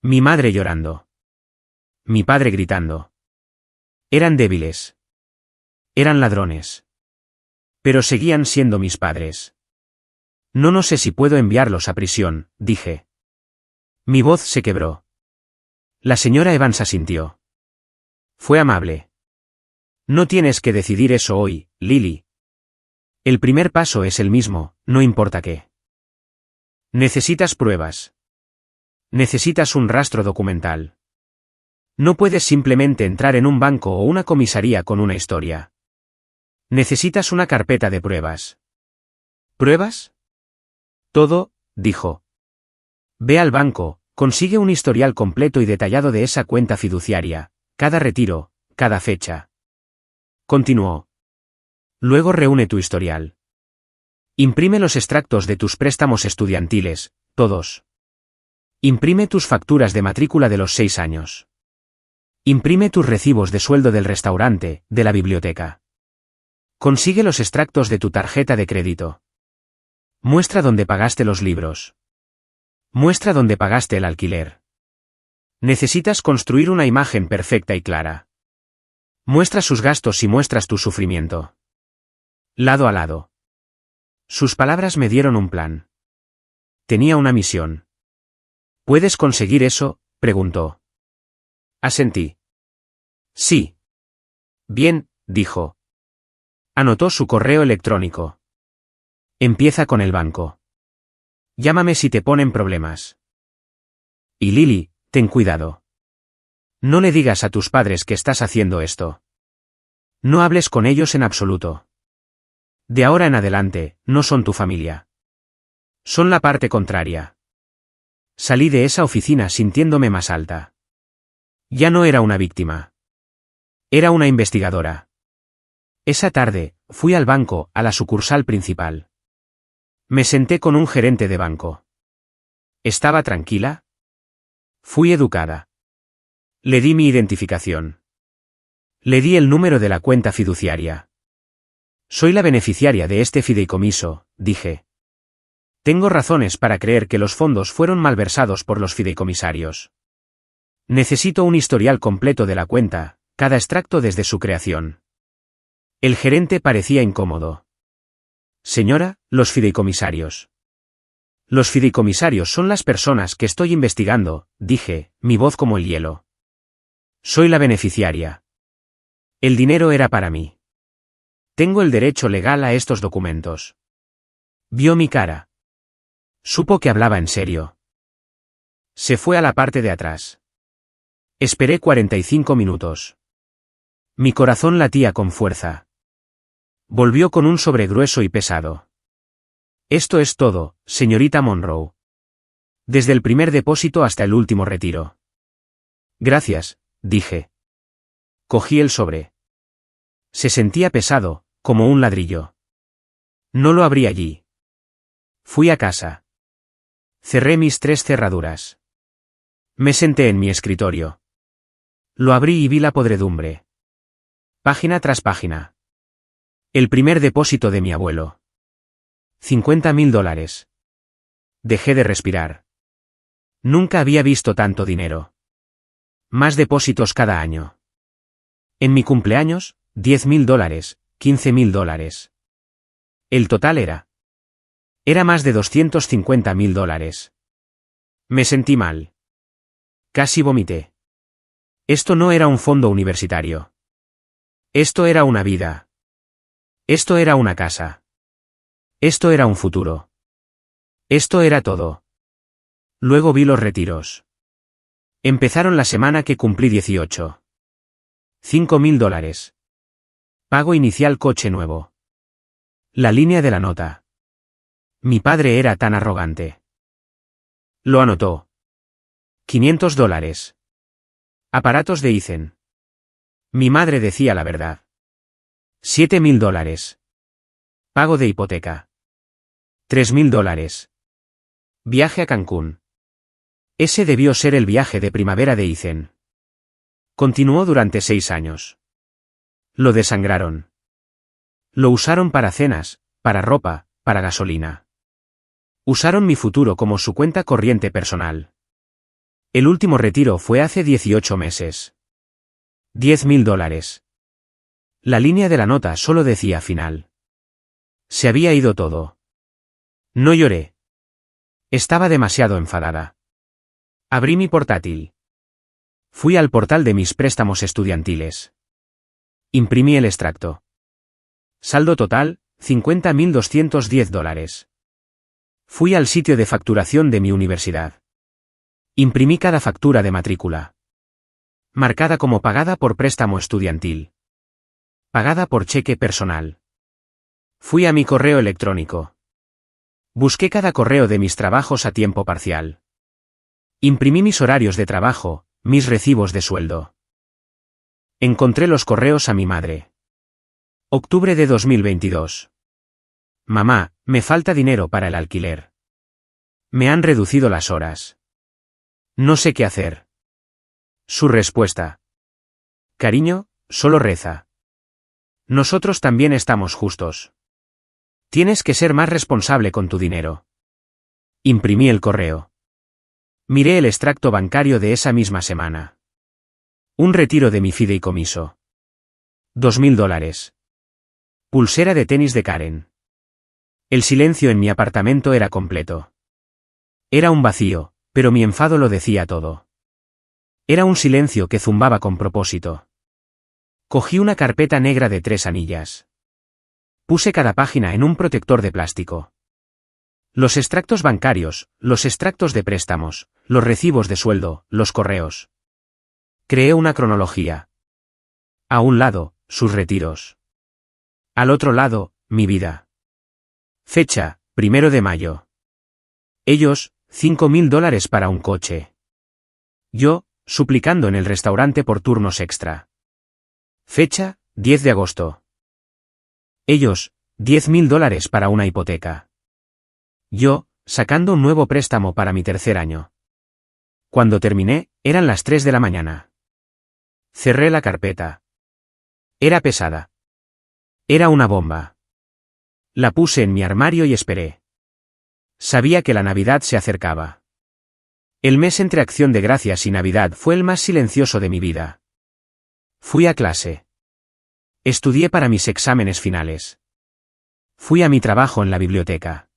Mi madre llorando. Mi padre gritando. Eran débiles. Eran ladrones. Pero seguían siendo mis padres. No sé si puedo enviarlos a prisión, dije. Mi voz se quebró. La señora Evans asintió. Fue amable. No tienes que decidir eso hoy, Lily. El primer paso es el mismo, no importa qué. Necesitas pruebas. Necesitas un rastro documental. No puedes simplemente entrar en un banco o una comisaría con una historia. Necesitas una carpeta de pruebas. ¿Pruebas? Todo, dijo. Ve al banco, consigue un historial completo y detallado de esa cuenta fiduciaria, cada retiro, cada fecha. Continuó. Luego reúne tu historial. Imprime los extractos de tus préstamos estudiantiles, todos. Imprime tus facturas de matrícula de los 6 años. Imprime tus recibos de sueldo del restaurante, de la biblioteca. Consigue los extractos de tu tarjeta de crédito. Muestra dónde pagaste los libros. Muestra dónde pagaste el alquiler. Necesitas construir una imagen perfecta y clara. Muestra sus gastos y muestras tu sufrimiento. Lado a lado. Sus palabras me dieron un plan. Tenía una misión. ¿Puedes conseguir eso?, preguntó. Asentí. Sí. Bien, dijo. Anotó su correo electrónico. Empieza con el banco. Llámame si te ponen problemas. Y Lily, ten cuidado. No le digas a tus padres que estás haciendo esto. No hables con ellos en absoluto. De ahora en adelante, no son tu familia. Son la parte contraria. Salí de esa oficina sintiéndome más alta. Ya no era una víctima. Era una investigadora. Esa tarde, fui al banco, a la sucursal principal. Me senté con un gerente de banco. ¿Estaba tranquila? Fui educada. Le di mi identificación. Le di el número de la cuenta fiduciaria. Soy la beneficiaria de este fideicomiso, dije. Tengo razones para creer que los fondos fueron malversados por los fideicomisarios. Necesito un historial completo de la cuenta, cada extracto desde su creación. El gerente parecía incómodo. Señora, los fideicomisarios. Los fideicomisarios son las personas que estoy investigando, dije, mi voz como el hielo. Soy la beneficiaria. El dinero era para mí. Tengo el derecho legal a estos documentos. Vio mi cara. Supo que hablaba en serio. Se fue a la parte de atrás. Esperé 45 minutos. Mi corazón latía con fuerza. Volvió con un sobre grueso y pesado. Esto es todo, señorita Monroe. Desde el primer depósito hasta el último retiro. Gracias, dije. Cogí el sobre. Se sentía pesado, como un ladrillo. No lo abrí allí. Fui a casa. Cerré mis 3 cerraduras. Me senté en mi escritorio. Lo abrí y vi la podredumbre. Página tras página. El primer depósito de mi abuelo. $50.000. Dejé de respirar. Nunca había visto tanto dinero. Más depósitos cada año. En mi cumpleaños, $10.000, $15.000. El total era más de $250.000. Me sentí mal. Casi vomité. Esto no era un fondo universitario. Esto era una vida. Esto era una casa. Esto era un futuro. Esto era todo. Luego vi los retiros. Empezaron la semana que cumplí 18. $5.000. Pago inicial coche nuevo. La línea de la nota. Mi padre era tan arrogante. Lo anotó. $500. Aparatos de Eisen. Mi madre decía la verdad. $7.000. Pago de hipoteca. $3.000. Viaje a Cancún. Ese debió ser el viaje de primavera de Eisen. Continuó durante 6 años. Lo desangraron. Lo usaron para cenas, para ropa, para gasolina. Usaron mi futuro como su cuenta corriente personal. El último retiro fue hace 18 meses. $10.000. La línea de la nota solo decía final. Se había ido todo. No lloré. Estaba demasiado enfadada. Abrí mi portátil. Fui al portal de mis préstamos estudiantiles. Imprimí el extracto. Saldo total, $50.210. Fui al sitio de facturación de mi universidad. Imprimí cada factura de matrícula. Marcada como pagada por préstamo estudiantil. Pagada por cheque personal. Fui a mi correo electrónico. Busqué cada correo de mis trabajos a tiempo parcial. Imprimí mis horarios de trabajo, mis recibos de sueldo. Encontré los correos a mi madre. Octubre de 2022. Mamá, me falta dinero para el alquiler. Me han reducido las horas. No sé qué hacer. Su respuesta. Cariño, solo reza. Nosotros también estamos justos. Tienes que ser más responsable con tu dinero. Imprimí el correo. Miré el extracto bancario de esa misma semana. Un retiro de mi fideicomiso. $2.000. Pulsera de tenis de Karen. El silencio en mi apartamento era completo. Era un vacío, pero mi enfado lo decía todo. Era un silencio que zumbaba con propósito. Cogí una carpeta negra de 3 anillas. Puse cada página en un protector de plástico. Los extractos bancarios, los extractos de préstamos, los recibos de sueldo, los correos. Creé una cronología. A un lado, sus retiros. Al otro lado, mi vida. Fecha, 1 de mayo. Ellos, $5.000 para un coche. Yo, suplicando en el restaurante por turnos extra. Fecha, 10 de agosto. Ellos, $10.000 para una hipoteca. Yo, sacando un nuevo préstamo para mi 3er año. Cuando terminé, eran las 3 de la mañana. Cerré la carpeta. Era pesada. Era una bomba. La puse en mi armario y esperé. Sabía que la Navidad se acercaba. El mes entre Acción de Gracias y Navidad fue el más silencioso de mi vida. Fui a clase. Estudié para mis exámenes finales. Fui a mi trabajo en la biblioteca.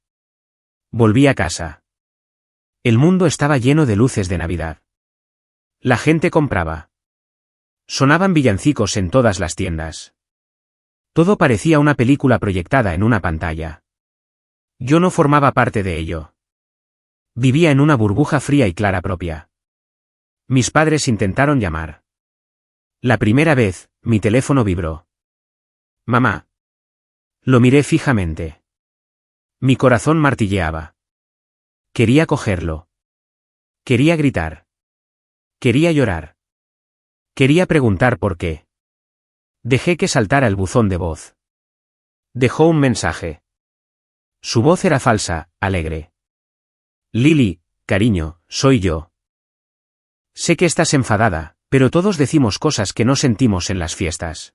Volví a casa. El mundo estaba lleno de luces de Navidad. La gente compraba. Sonaban villancicos en todas las tiendas. Todo parecía una película proyectada en una pantalla. Yo no formaba parte de ello. Vivía en una burbuja fría y clara propia. Mis padres intentaron llamar. La primera vez, mi teléfono vibró. Mamá. Lo miré fijamente. Mi corazón martilleaba. Quería cogerlo. Quería gritar. Quería llorar. Quería preguntar por qué. Dejé que saltara el buzón de voz. Dejó un mensaje. Su voz era falsa, alegre. Lily, cariño, soy yo. Sé que estás enfadada, pero todos decimos cosas que no sentimos en las fiestas.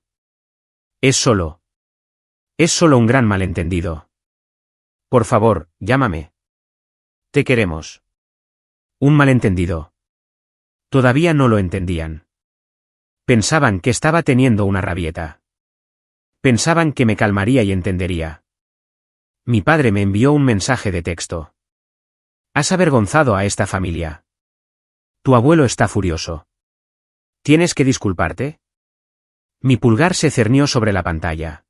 Es solo un gran malentendido. Por favor, llámame. Te queremos. Un malentendido. Todavía no lo entendían. Pensaban que estaba teniendo una rabieta. Pensaban que me calmaría y entendería. Mi padre me envió un mensaje de texto. Has avergonzado a esta familia. Tu abuelo está furioso. ¿Tienes que disculparte? Mi pulgar se cernió sobre la pantalla.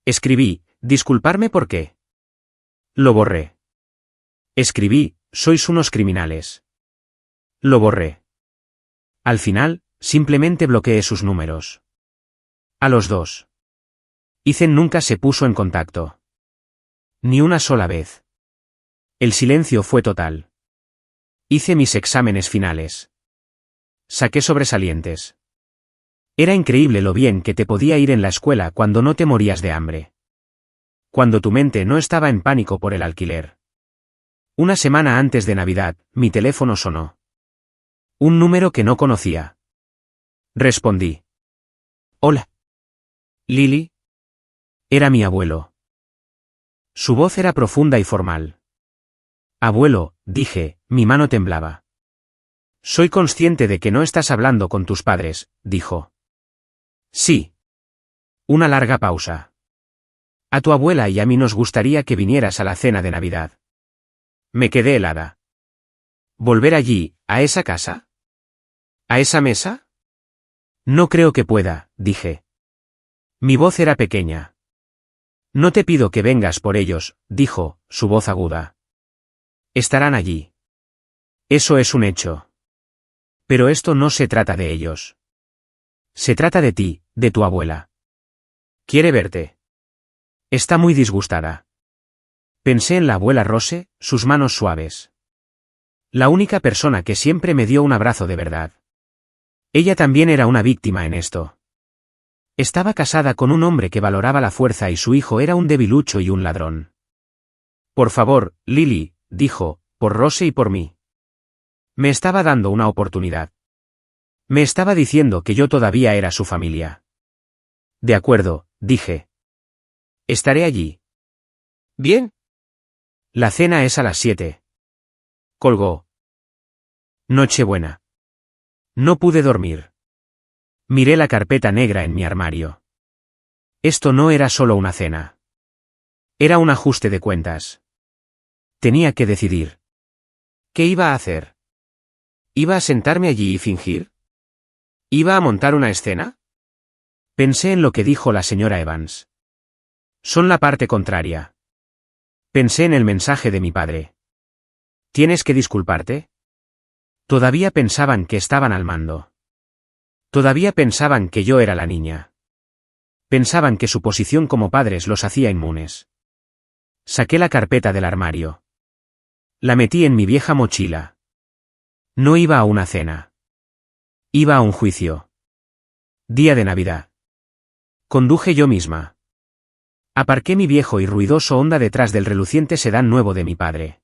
Escribí, ¿disculparme por qué? Lo borré. Escribí, sois unos criminales. Lo borré. Al final, simplemente bloqueé sus números. A los dos. Ethan nunca se puso en contacto. Ni una sola vez. El silencio fue total. Hice mis exámenes finales. Saqué sobresalientes. Era increíble lo bien que te podía ir en la escuela cuando no te morías de hambre. Cuando tu mente no estaba en pánico por el alquiler. Una semana antes de Navidad, mi teléfono sonó. Un número que no conocía. Respondí. Hola. Lily. Era mi abuelo. Su voz era profunda y formal. Abuelo, dije, mi mano temblaba. Soy consciente de que no estás hablando con tus padres, dijo. Sí. Una larga pausa. A tu abuela y a mí nos gustaría que vinieras a la cena de Navidad. Me quedé helada. ¿Volver allí, a esa casa? ¿A esa mesa? No creo que pueda, dije. Mi voz era pequeña. No te pido que vengas por ellos, dijo, su voz aguda. Estarán allí. Eso es un hecho. Pero esto no se trata de ellos. Se trata de ti, de tu abuela. Quiere verte. Está muy disgustada. Pensé en la abuela Rose, sus manos suaves. La única persona que siempre me dio un abrazo de verdad. Ella también era una víctima en esto. Estaba casada con un hombre que valoraba la fuerza y su hijo era un debilucho y un ladrón. Por favor, Lily, dijo, por Rose y por mí. Me estaba dando una oportunidad. Me estaba diciendo que yo todavía era su familia. De acuerdo, dije. Estaré allí. Bien. La cena es a las 7. Colgó. Nochebuena. No pude dormir. Miré la carpeta negra en mi armario. Esto no era solo una cena. Era un ajuste de cuentas. Tenía que decidir. ¿Qué iba a hacer? ¿Iba a sentarme allí y fingir? ¿Iba a montar una escena? Pensé en lo que dijo la señora Evans. Son la parte contraria. Pensé en el mensaje de mi padre. ¿Tienes que disculparte? Todavía pensaban que estaban al mando. Todavía pensaban que yo era la niña. Pensaban que su posición como padres los hacía inmunes. Saqué la carpeta del armario. La metí en mi vieja mochila. No iba a una cena. Iba a un juicio. Día de Navidad. Conduje yo misma. Aparqué mi viejo y ruidoso Honda detrás del reluciente sedán nuevo de mi padre.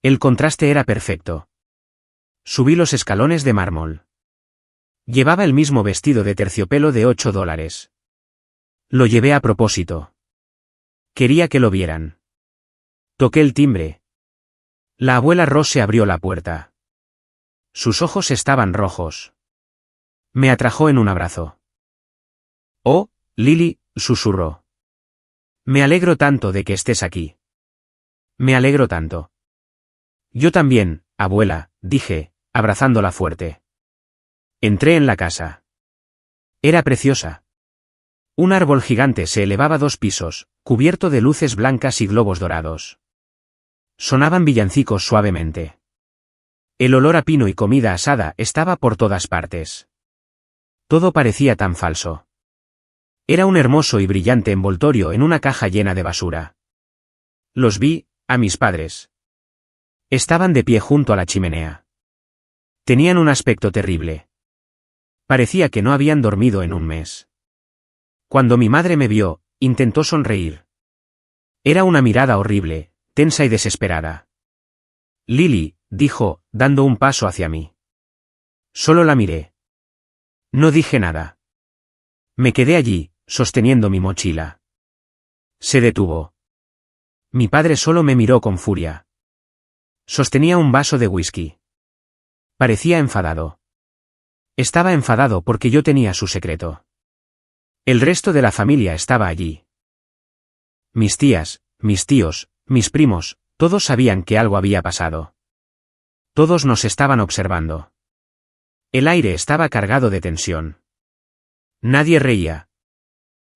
El contraste era perfecto. Subí los escalones de mármol. Llevaba el mismo vestido de terciopelo de $8. Lo llevé a propósito. Quería que lo vieran. Toqué el timbre. La abuela Rose abrió la puerta. Sus ojos estaban rojos. Me atrajo en un abrazo. Oh, Lily, susurró. Me alegro tanto de que estés aquí. Me alegro tanto. Yo también, abuela, dije, abrazándola fuerte. Entré en la casa. Era preciosa. Un árbol gigante se elevaba 2 pisos, cubierto de luces blancas y globos dorados. Sonaban villancicos suavemente. El olor a pino y comida asada estaba por todas partes. Todo parecía tan falso. Era un hermoso y brillante envoltorio en una caja llena de basura. Los vi, a mis padres. Estaban de pie junto a la chimenea. Tenían un aspecto terrible. Parecía que no habían dormido en un mes. Cuando mi madre me vio, intentó sonreír. Era una mirada horrible, tensa y desesperada. Lily, dijo, dando un paso hacia mí. Solo la miré. No dije nada. Me quedé allí, sosteniendo mi mochila. Se detuvo. Mi padre solo me miró con furia. Sostenía un vaso de whisky. Parecía enfadado. Estaba enfadado porque yo tenía su secreto. El resto de la familia estaba allí. Mis tías, mis tíos, mis primos, todos sabían que algo había pasado. Todos nos estaban observando. El aire estaba cargado de tensión. Nadie reía.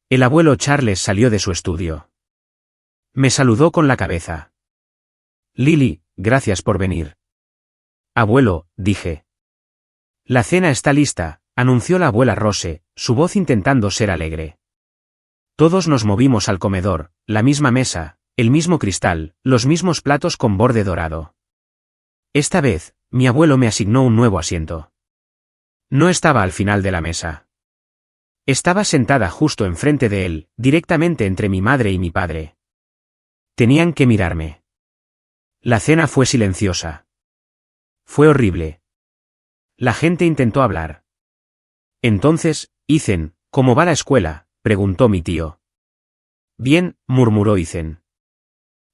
El abuelo Charles salió de su estudio. Me saludó con la cabeza. Lily, gracias por venir. Abuelo, dije. La cena está lista, anunció la abuela Rose, su voz intentando ser alegre. Todos nos movimos al comedor, la misma mesa, el mismo cristal, los mismos platos con borde dorado. Esta vez, mi abuelo me asignó un nuevo asiento. No estaba al final de la mesa. Estaba sentada justo enfrente de él, directamente entre mi madre y mi padre. Tenían que mirarme. La cena fue silenciosa. Fue horrible. La gente intentó hablar. Entonces, Ethan, ¿cómo va la escuela?, preguntó mi tío. Bien, murmuró Ethan.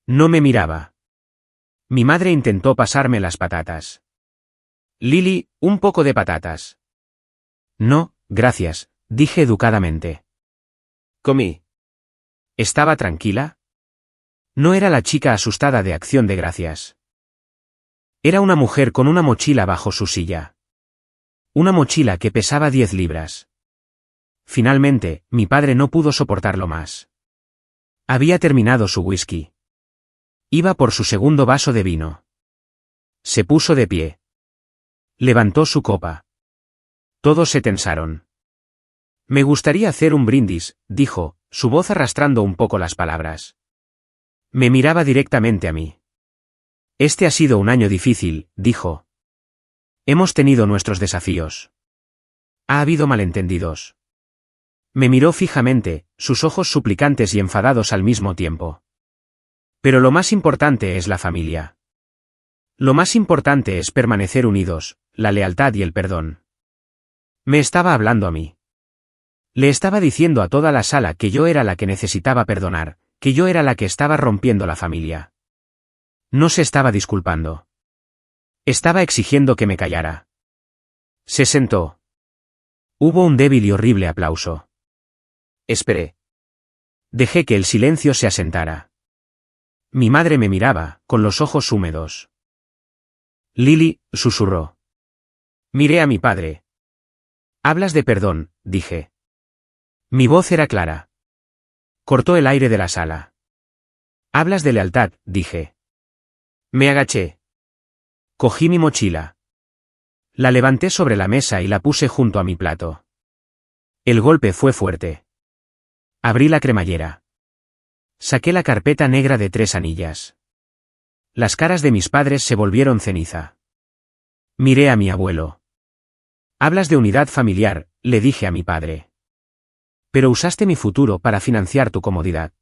No me miraba. Mi madre intentó pasarme las patatas. Lily, un poco de patatas. No, gracias, dije educadamente. Comí. ¿Estaba tranquila? No era la chica asustada de Acción de Gracias. Era una mujer con una mochila bajo su silla. Una mochila que pesaba 10 libras. Finalmente, mi padre no pudo soportarlo más. Había terminado su whisky. Iba por su segundo vaso de vino. Se puso de pie. Levantó su copa. Todos se tensaron. Me gustaría hacer un brindis, dijo, su voz arrastrando un poco las palabras. Me miraba directamente a mí. Este ha sido un año difícil, dijo. Hemos tenido nuestros desafíos. Ha habido malentendidos. Me miró fijamente, sus ojos suplicantes y enfadados al mismo tiempo. Pero lo más importante es la familia. Lo más importante es permanecer unidos, la lealtad y el perdón. Me estaba hablando a mí. Le estaba diciendo a toda la sala que yo era la que necesitaba perdonar, que yo era la que estaba rompiendo la familia. No se estaba disculpando. Estaba exigiendo que me callara. Se sentó. Hubo un débil y horrible aplauso. Esperé. Dejé que el silencio se asentara. Mi madre me miraba, con los ojos húmedos. Lily, susurró. Miré a mi padre. Hablas de perdón, dije. Mi voz era clara. Cortó el aire de la sala. Hablas de lealtad, dije. Me agaché. Cogí mi mochila. La levanté sobre la mesa y la puse junto a mi plato. El golpe fue fuerte. Abrí la cremallera. Saqué la carpeta negra de 3 anillas. Las caras de mis padres se volvieron ceniza. Miré a mi abuelo. Hablas de unidad familiar, le dije a mi padre. Pero usaste mi futuro para financiar tu comodidad.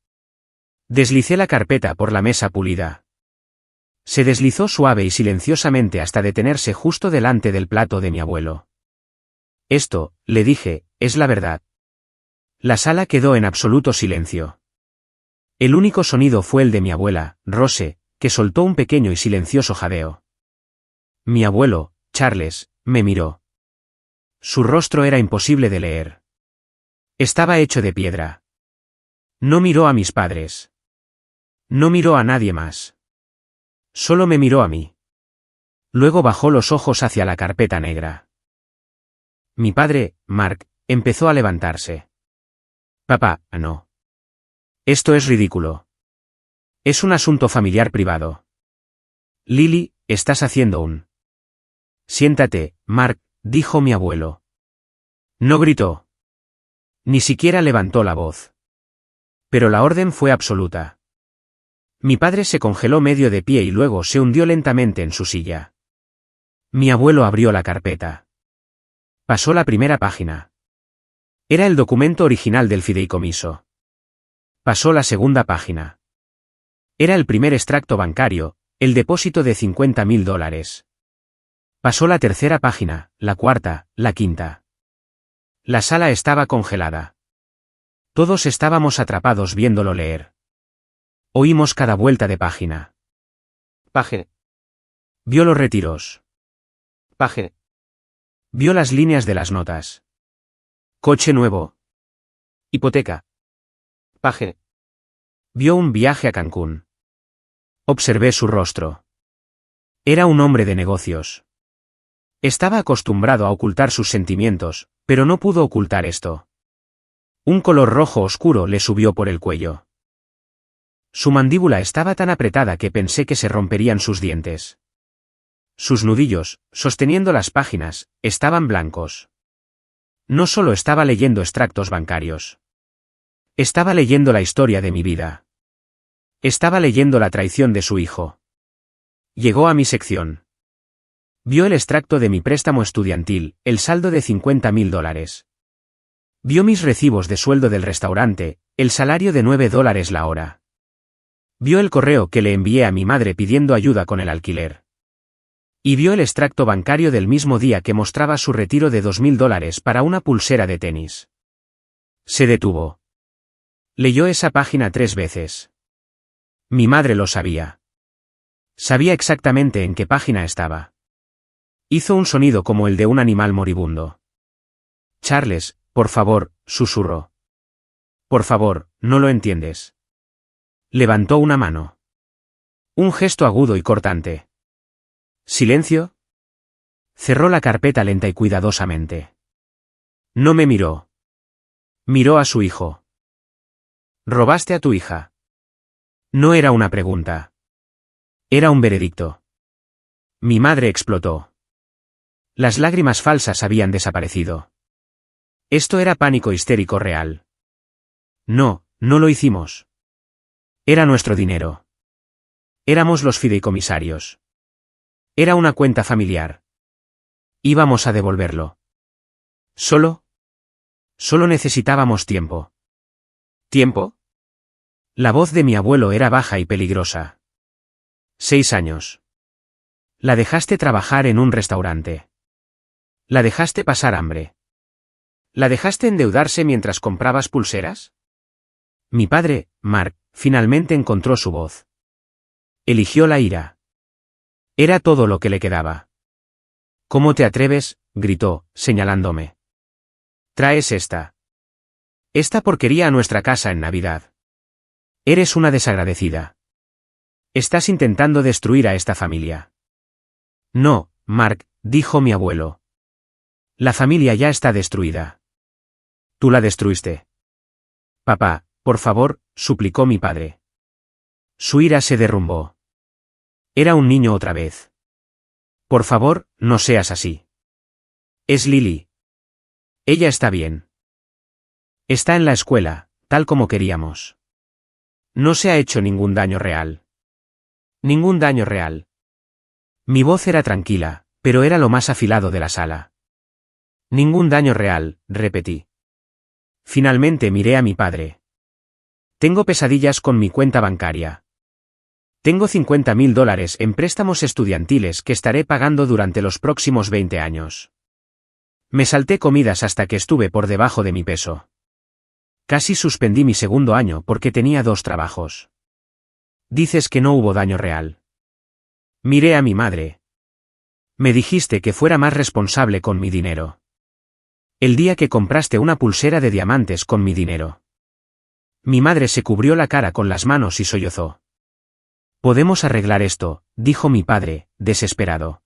Deslicé la carpeta por la mesa pulida. Se deslizó suave y silenciosamente hasta detenerse justo delante del plato de mi abuelo. Esto, le dije, es la verdad. La sala quedó en absoluto silencio. El único sonido fue el de mi abuela, Rose, que soltó un pequeño y silencioso jadeo. Mi abuelo, Charles, me miró. Su rostro era imposible de leer. Estaba hecho de piedra. No miró a mis padres. No miró a nadie más. Solo me miró a mí. Luego bajó los ojos hacia la carpeta negra. Mi padre, Mark, empezó a levantarse. Papá, no. Esto es ridículo. Es un asunto familiar privado. Lily, estás haciendo un... Siéntate, Mark, dijo mi abuelo. No gritó. Ni siquiera levantó la voz. Pero la orden fue absoluta. Mi padre se congeló medio de pie y luego se hundió lentamente en su silla. Mi abuelo abrió la carpeta. Pasó la primera página. Era el documento original del fideicomiso. Pasó la segunda página. Era el primer extracto bancario, el depósito de $50.000. Pasó la tercera página, la cuarta, la quinta. La sala estaba congelada. Todos estábamos atrapados viéndolo leer. Oímos cada vuelta de página. Página. Vio los retiros. Página. Vio las líneas de las notas. Coche nuevo. Hipoteca. Página. Vio un viaje a Cancún. Observé su rostro. Era un hombre de negocios. Estaba acostumbrado a ocultar sus sentimientos, pero no pudo ocultar esto. Un color rojo oscuro le subió por el cuello. Su mandíbula estaba tan apretada que pensé que se romperían sus dientes. Sus nudillos, sosteniendo las páginas, estaban blancos. No solo estaba leyendo extractos bancarios. Estaba leyendo la historia de mi vida. Estaba leyendo la traición de su hijo. Llegó a mi sección. Vio el extracto de mi préstamo estudiantil, el saldo de $50.000. Vio mis recibos de sueldo del restaurante, el salario de $9 la hora. Vio el correo que le envié a mi madre pidiendo ayuda con el alquiler. Y vio el extracto bancario del mismo día que mostraba su retiro de $2.000 para una pulsera de tenis. Se detuvo. Leyó esa página 3 veces. Mi madre lo sabía. Sabía exactamente en qué página estaba. Hizo un sonido como el de un animal moribundo. Charles, por favor, susurró. Por favor, no lo entiendes. Levantó una mano. Un gesto agudo y cortante. ¿Silencio? Cerró la carpeta lenta y cuidadosamente. No me miró. Miró a su hijo. ¿Robaste a tu hija? No era una pregunta. Era un veredicto. Mi madre explotó. Las lágrimas falsas habían desaparecido. Esto era pánico histérico real. No, no lo hicimos. Era nuestro dinero. Éramos los fideicomisarios. Era una cuenta familiar. Íbamos a devolverlo. Solo necesitábamos tiempo. ¿Tiempo? La voz de mi abuelo era baja y peligrosa. 6 años. La dejaste trabajar en un restaurante. La dejaste pasar hambre. ¿La dejaste endeudarse mientras comprabas pulseras? Mi padre, Mark, finalmente encontró su voz. Eligió la ira. Era todo lo que le quedaba. ¿Cómo te atreves?, gritó, señalándome. Traes esta porquería a nuestra casa en Navidad. Eres una desagradecida. Estás intentando destruir a esta familia. No, Mark, dijo mi abuelo. La familia ya está destruida. Tú la destruiste. Papá, por favor, suplicó mi padre. Su ira se derrumbó. Era un niño otra vez. Por favor, no seas así. Es Lily. Ella está bien. Está en la escuela, tal como queríamos. No se ha hecho ningún daño real. Ningún daño real. Mi voz era tranquila, pero era lo más afilado de la sala. Ningún daño real, repetí. Finalmente miré a mi padre. Tengo pesadillas con mi cuenta bancaria. Tengo $50.000 en préstamos estudiantiles que estaré pagando durante los próximos 20 años. Me salté comidas hasta que estuve por debajo de mi peso. Casi suspendí mi segundo año porque tenía 2 trabajos. Dices que no hubo daño real. Miré a mi madre. Me dijiste que fuera más responsable con mi dinero. El día que compraste una pulsera de diamantes con mi dinero. Mi madre se cubrió la cara con las manos y sollozó. Podemos arreglar esto, dijo mi padre, desesperado.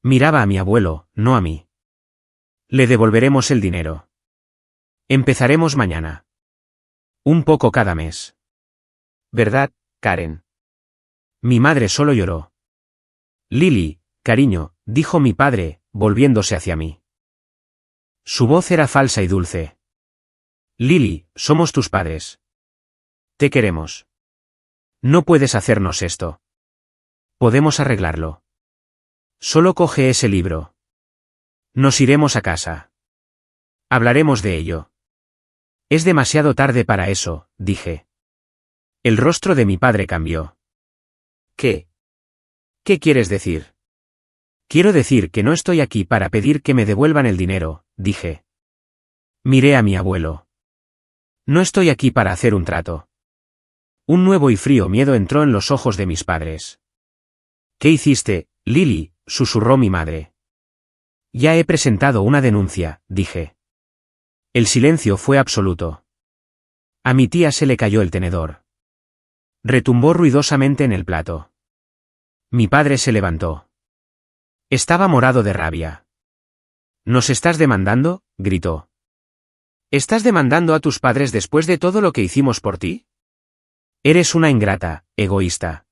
Miraba a mi abuelo, no a mí. Le devolveremos el dinero. Empezaremos mañana. Un poco cada mes. ¿Verdad, Karen? Mi madre solo lloró. Lily, cariño, dijo mi padre, volviéndose hacia mí. Su voz era falsa y dulce. Lily, somos tus padres. Te queremos. No puedes hacernos esto. Podemos arreglarlo. Solo coge ese libro. Nos iremos a casa. Hablaremos de ello. Es demasiado tarde para eso, dije. El rostro de mi padre cambió. ¿Qué? ¿Qué quieres decir? Quiero decir que no estoy aquí para pedir que me devuelvan el dinero, dije. Miré a mi abuelo. No estoy aquí para hacer un trato. Un nuevo y frío miedo entró en los ojos de mis padres. ¿Qué hiciste, Lily?, susurró mi madre. Ya he presentado una denuncia, dije. El silencio fue absoluto. A mi tía se le cayó el tenedor. Retumbó ruidosamente en el plato. Mi padre se levantó. Estaba morado de rabia. ¿Nos estás demandando?, gritó. ¿Estás demandando a tus padres después de todo lo que hicimos por ti? Eres una ingrata, egoísta.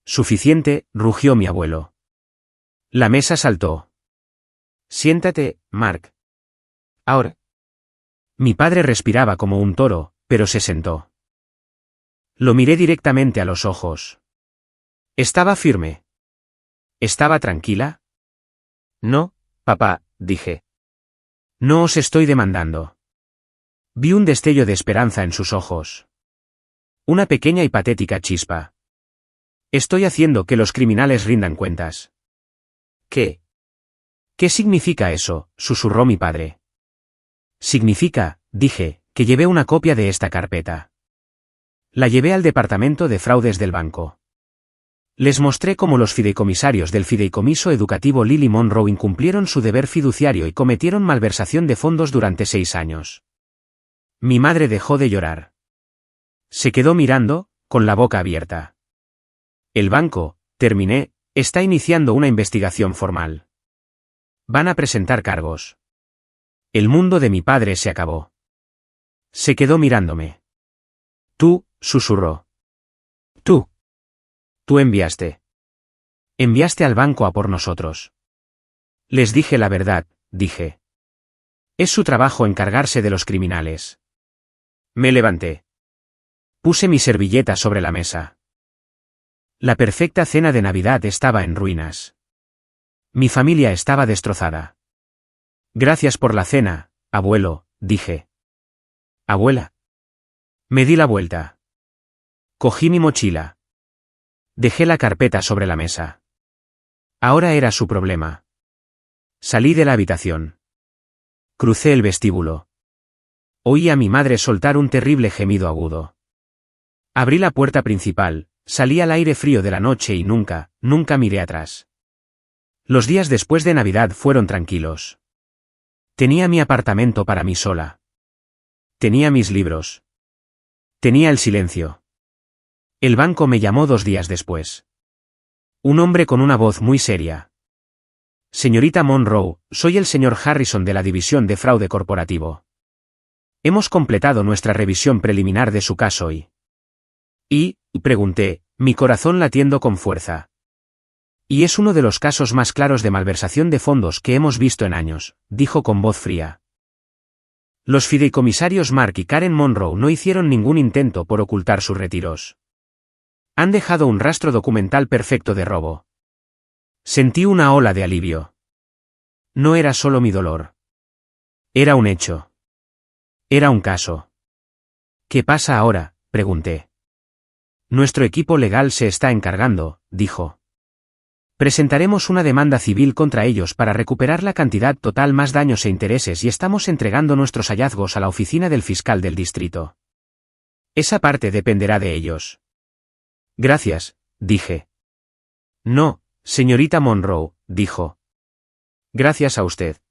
Suficiente, rugió mi abuelo. La mesa saltó. Siéntate, Mark. Ahora. Mi padre respiraba como un toro, pero se sentó. Lo miré directamente a los ojos. Estaba firme. ¿Estaba tranquila? No, papá, dije. No os estoy demandando. Vi un destello de esperanza en sus ojos. Una pequeña y patética chispa. Estoy haciendo que los criminales rindan cuentas. ¿Qué? ¿Qué significa eso?, susurró mi padre. Significa, dije, que llevé una copia de esta carpeta. La llevé al departamento de fraudes del banco. Les mostré cómo los fideicomisarios del Fideicomiso Educativo Lily Monroe incumplieron su deber fiduciario y cometieron malversación de fondos durante 6 años. Mi madre dejó de llorar. Se quedó mirando, con la boca abierta. El banco, terminé, está iniciando una investigación formal. Van a presentar cargos. El mundo de mi padre se acabó. Se quedó mirándome. Tú, susurró. Tú. Tú enviaste. Enviaste al banco a por nosotros. Les dije la verdad, dije. Es su trabajo encargarse de los criminales. Me levanté. Puse mi servilleta sobre la mesa. La perfecta cena de Navidad estaba en ruinas. Mi familia estaba destrozada. Gracias por la cena, abuelo, dije. Abuela. Me di la vuelta. Cogí mi mochila. Dejé la carpeta sobre la mesa. Ahora era su problema. Salí de la habitación. Crucé el vestíbulo. Oí a mi madre soltar un terrible gemido agudo. Abrí la puerta principal, salí al aire frío de la noche y nunca miré atrás. Los días después de Navidad fueron tranquilos. Tenía mi apartamento para mí sola. Tenía mis libros. Tenía el silencio. El banco me llamó 2 días después. Un hombre con una voz muy seria. Señorita Monroe, soy el señor Harrison de la División de Fraude Corporativo. Hemos completado nuestra revisión preliminar de su caso y, pregunté, mi corazón latiendo con fuerza. Y es uno de los casos más claros de malversación de fondos que hemos visto en años, dijo con voz fría. Los fideicomisarios Mark y Karen Monroe no hicieron ningún intento por ocultar sus retiros. Han dejado un rastro documental perfecto de robo. Sentí una ola de alivio. No era solo mi dolor. Era un hecho. Era un caso. ¿Qué pasa ahora?, pregunté. Nuestro equipo legal se está encargando, dijo. Presentaremos una demanda civil contra ellos para recuperar la cantidad total más daños e intereses y estamos entregando nuestros hallazgos a la oficina del fiscal del distrito. Esa parte dependerá de ellos. Gracias, dije. No, señorita Monroe, dijo. Gracias a usted.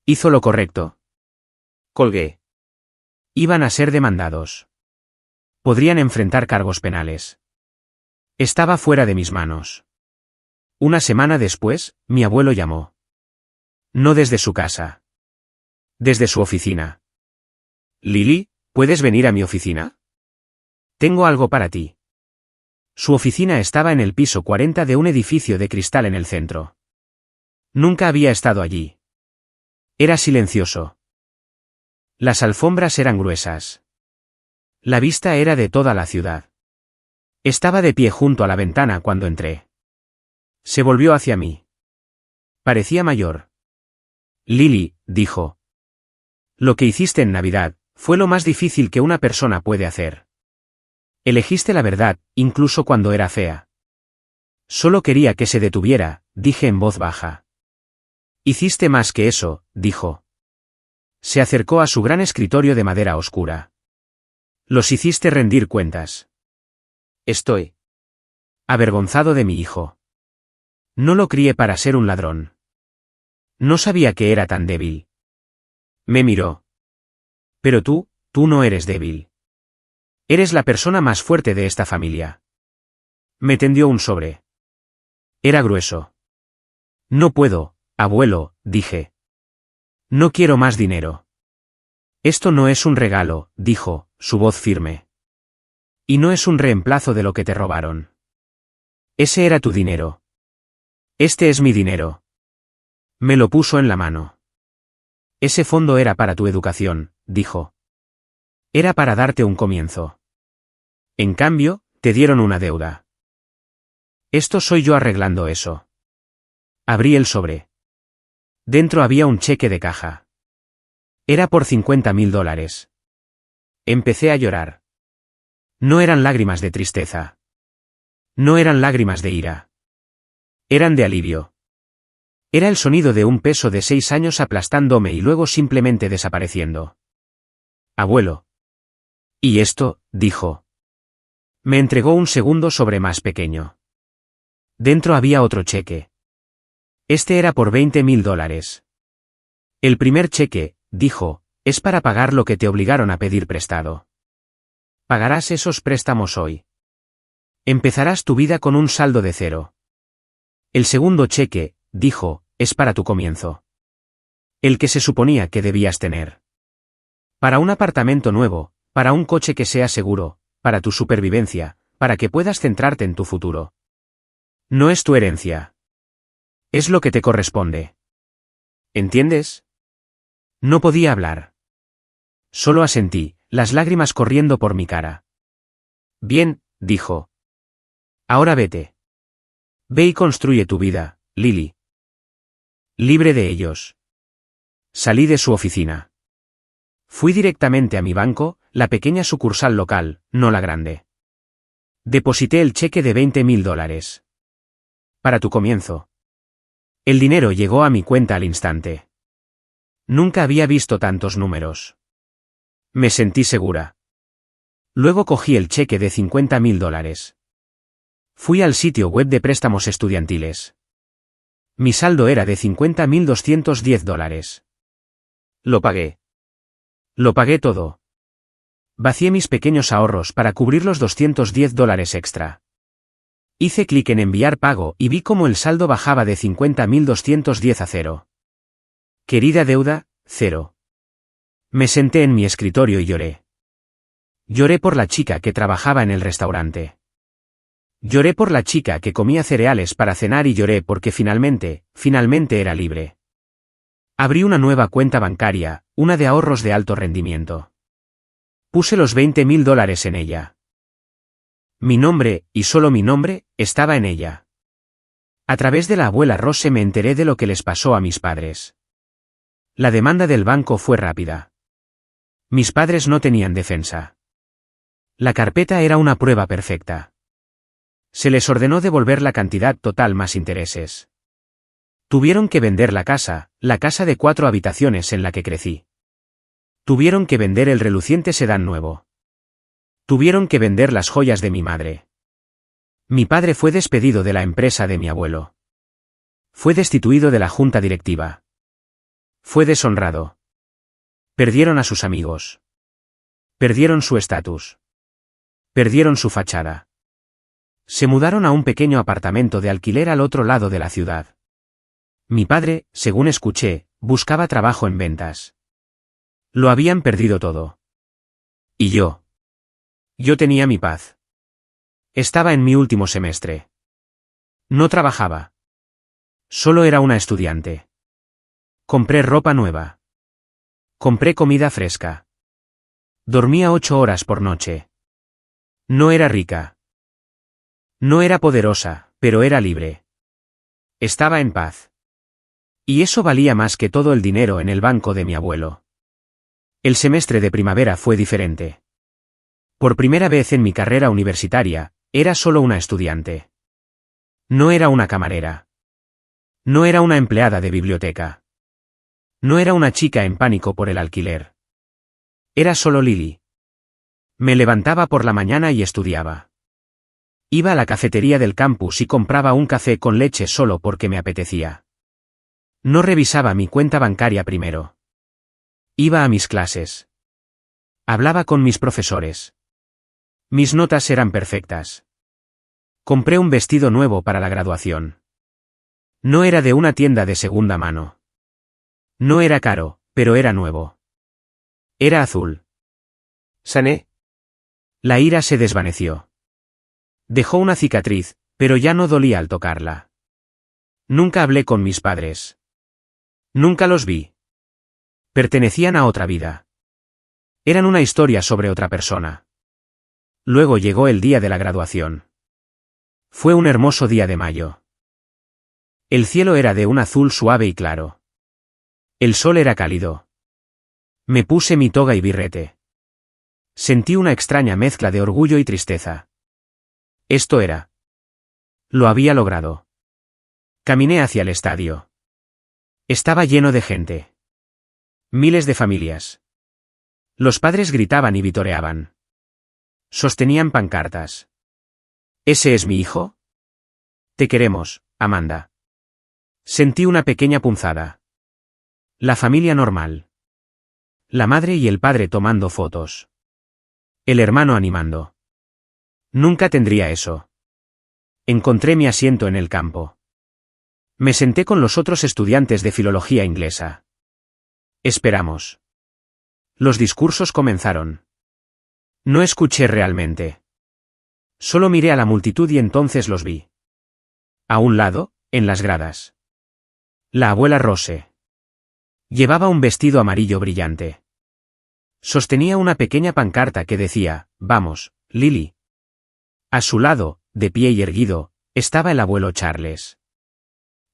Hizo lo correcto. Colgué. Iban a ser demandados. Podrían enfrentar cargos penales. Estaba fuera de mis manos. Una semana después, mi abuelo llamó. No desde su casa. Desde su oficina. Lily, ¿puedes venir a mi oficina? Tengo algo para ti. Su oficina estaba en el piso 40 de un edificio de cristal en el centro. Nunca había estado allí. Era silencioso. Las alfombras eran gruesas. La vista era de toda la ciudad. Estaba de pie junto a la ventana cuando entré. Se volvió hacia mí. Parecía mayor. Lily, dijo. Lo que hiciste en Navidad fue lo más difícil que una persona puede hacer. Elegiste la verdad, incluso cuando era fea. Solo quería que se detuviera, dije en voz baja. Hiciste más que eso, dijo. Se acercó a su gran escritorio de madera oscura. Los hiciste rendir cuentas. Estoy avergonzado de mi hijo. No lo crié para ser un ladrón. No sabía que era tan débil. Me miró. Pero tú no eres débil. Eres la persona más fuerte de esta familia. Me tendió un sobre. Era grueso. No puedo, abuelo, dije. No quiero más dinero. Esto no es un regalo, dijo, su voz firme. Y no es un reemplazo de lo que te robaron. Ese era tu dinero. Este es mi dinero. Me lo puso en la mano. Ese fondo era para tu educación, dijo. Era para darte un comienzo. En cambio, te dieron una deuda. Esto soy yo arreglando eso. Abrí el sobre. Dentro había un cheque de caja. Era por $50.000. Empecé a llorar. No eran lágrimas de tristeza. No eran lágrimas de ira. Eran de alivio. Era el sonido de un peso de 6 años aplastándome y luego simplemente desapareciendo. Abuelo. ¿Y esto? Dijo. Me entregó un segundo sobre más pequeño. Dentro había otro cheque. Este era por $20.000. El primer cheque, dijo, es para pagar lo que te obligaron a pedir prestado. Pagarás esos préstamos hoy. Empezarás tu vida con un saldo de 0. El segundo cheque, dijo, es para tu comienzo. El que se suponía que debías tener. Para un apartamento nuevo, para un coche que sea seguro, para tu supervivencia, para que puedas centrarte en tu futuro. No es tu herencia. Es lo que te corresponde. ¿Entiendes? No podía hablar. Solo asentí, las lágrimas corriendo por mi cara. Bien, dijo. Ahora vete. Ve y construye tu vida, Lily. Libre de ellos. Salí de su oficina. Fui directamente a mi banco, la pequeña sucursal local, no la grande. Deposité el cheque de $20.000. Para tu comienzo. El dinero llegó a mi cuenta al instante. Nunca había visto tantos números. Me sentí segura. Luego cogí el cheque de $50.000. Fui al sitio web de préstamos estudiantiles. Mi saldo era de $50.210. Lo pagué. Lo pagué todo. Vacié mis pequeños ahorros para cubrir los $210 extra. Hice clic en enviar pago y vi cómo el saldo bajaba de $50.210 a 0. Querida deuda, 0. Me senté en mi escritorio y lloré. Lloré por la chica que trabajaba en el restaurante. Lloré por la chica que comía cereales para cenar y lloré porque finalmente era libre. Abrí una nueva cuenta bancaria, una de ahorros de alto rendimiento. Puse los $20.000 en ella. Mi nombre, y solo mi nombre, estaba en ella. A través de la abuela Rose me enteré de lo que les pasó a mis padres. La demanda del banco fue rápida. Mis padres no tenían defensa. La carpeta era una prueba perfecta. Se les ordenó devolver la cantidad total más intereses. Tuvieron que vender la casa de 4 habitaciones en la que crecí. Tuvieron que vender el reluciente sedán nuevo. Tuvieron que vender las joyas de mi madre. Mi padre fue despedido de la empresa de mi abuelo. Fue destituido de la junta directiva. Fue deshonrado. Perdieron a sus amigos. Perdieron su estatus. Perdieron su fachada. Se mudaron a un pequeño apartamento de alquiler al otro lado de la ciudad. Mi padre, según escuché, buscaba trabajo en ventas. Lo habían perdido todo. ¿Y yo? Yo tenía mi paz. Estaba en mi último semestre. No trabajaba. Solo era una estudiante. Compré ropa nueva. Compré comida fresca. Dormía 8 horas por noche. No era rica. No era poderosa, pero era libre. Estaba en paz. Y eso valía más que todo el dinero en el banco de mi abuelo. El semestre de primavera fue diferente. Por primera vez en mi carrera universitaria, era solo una estudiante. No era una camarera. No era una empleada de biblioteca. No era una chica en pánico por el alquiler. Era solo Lily. Me levantaba por la mañana y estudiaba. Iba a la cafetería del campus y compraba un café con leche solo porque me apetecía. No revisaba mi cuenta bancaria primero. Iba a mis clases. Hablaba con mis profesores. Mis notas eran perfectas. Compré un vestido nuevo para la graduación. No era de una tienda de segunda mano. No era caro, pero era nuevo. Era azul. Sané. La ira se desvaneció. Dejó una cicatriz, pero ya no dolía al tocarla. Nunca hablé con mis padres. Nunca los vi. Pertenecían a otra vida. Eran una historia sobre otra persona. Luego llegó el día de la graduación. Fue un hermoso día de mayo. El cielo era de un azul suave y claro. El sol era cálido. Me puse mi toga y birrete. Sentí una extraña mezcla de orgullo y tristeza. Esto era. Lo había logrado. Caminé hacia el estadio. Estaba lleno de gente. Miles de familias. Los padres gritaban y vitoreaban. Sostenían pancartas. ¿Ese es mi hijo? Te queremos, Amanda. Sentí una pequeña punzada. La familia normal. La madre y el padre tomando fotos. El hermano animando. Nunca tendría eso. Encontré mi asiento en el campo. Me senté con los otros estudiantes de filología inglesa. Esperamos. Los discursos comenzaron. No escuché realmente. Solo miré a la multitud y entonces los vi. A un lado, en las gradas. La abuela Rose. Llevaba un vestido amarillo brillante. Sostenía una pequeña pancarta que decía, «Vamos, Lily». A su lado, de pie y erguido, estaba el abuelo Charles.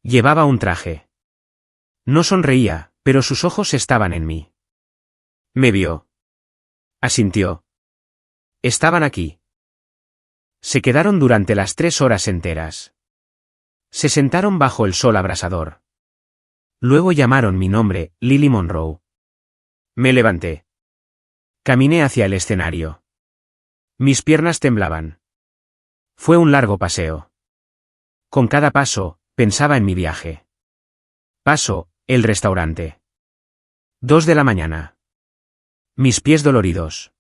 Llevaba un traje. No sonreía, pero sus ojos estaban en mí. Me vio. Asintió. Estaban aquí. Se quedaron durante las 3 horas enteras. Se sentaron bajo el sol abrasador. Luego llamaron mi nombre, Lily Monroe. Me levanté. Caminé hacia el escenario. Mis piernas temblaban. Fue un largo paseo. Con cada paso, pensaba en mi viaje. Paso, el restaurante. 2 de la mañana. Mis pies doloridos.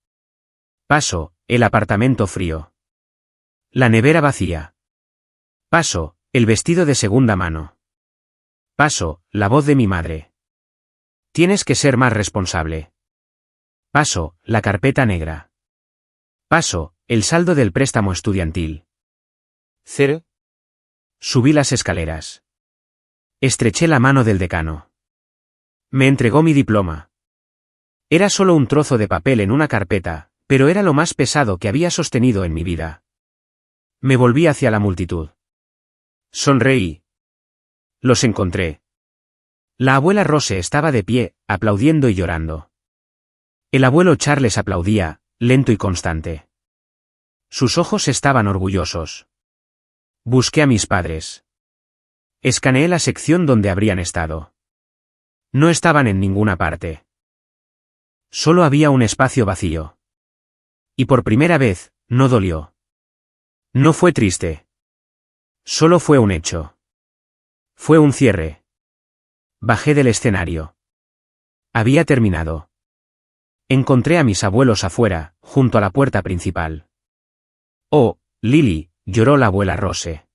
Paso, el apartamento frío. La nevera vacía. Paso, el vestido de segunda mano. Paso, la voz de mi madre. Tienes que ser más responsable. Paso, la carpeta negra. Paso, el saldo del préstamo estudiantil. 0. Subí las escaleras. Estreché la mano del decano. Me entregó mi diploma. Era solo un trozo de papel en una carpeta, pero era lo más pesado que había sostenido en mi vida. Me volví hacia la multitud. Sonreí. Los encontré. La abuela Rose estaba de pie, aplaudiendo y llorando. El abuelo Charles aplaudía, lento y constante. Sus ojos estaban orgullosos. Busqué a mis padres. Escaneé la sección donde habrían estado. No estaban en ninguna parte. Solo había un espacio vacío. Y por primera vez, no dolió. No fue triste. Solo fue un hecho. Fue un cierre. Bajé del escenario. Había terminado. Encontré a mis abuelos afuera, junto a la puerta principal. Oh, Lily, lloró la abuela Rose.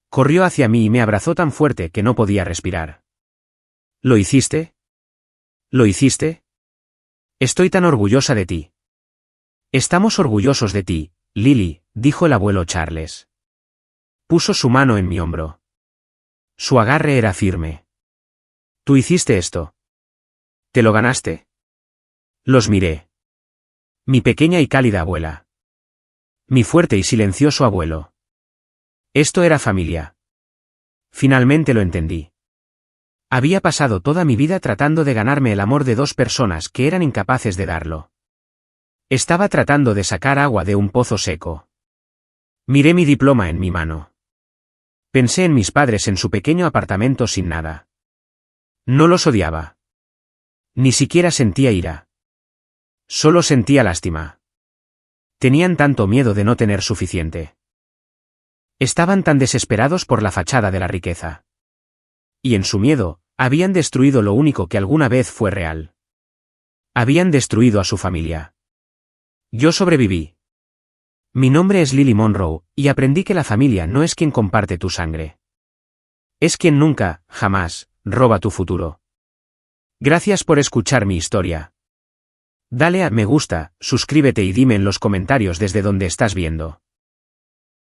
Corrió hacia mí y me abrazó tan fuerte que no podía respirar. ¿Lo hiciste? ¿Lo hiciste? Estoy tan orgullosa de ti. Estamos orgullosos de ti, Lily, dijo el abuelo Charles. Puso su mano en mi hombro. Su agarre era firme. Tú hiciste esto. ¿Te lo ganaste? Los miré. Mi pequeña y cálida abuela. Mi fuerte y silencioso abuelo. Esto era familia. Finalmente lo entendí. Había pasado toda mi vida tratando de ganarme el amor de dos personas que eran incapaces de darlo. Estaba tratando de sacar agua de un pozo seco. Miré mi diploma en mi mano. Pensé en mis padres en su pequeño apartamento sin nada. No los odiaba. Ni siquiera sentía ira. Solo sentía lástima. Tenían tanto miedo de no tener suficiente. Estaban tan desesperados por la fachada de la riqueza. Y en su miedo, habían destruido lo único que alguna vez fue real. Habían destruido a su familia. Yo sobreviví. Mi nombre es Lily Monroe, y aprendí que la familia no es quien comparte tu sangre. Es quien nunca, jamás, roba tu futuro. Gracias por escuchar mi historia. Dale a me gusta, suscríbete y dime en los comentarios desde donde estás viendo.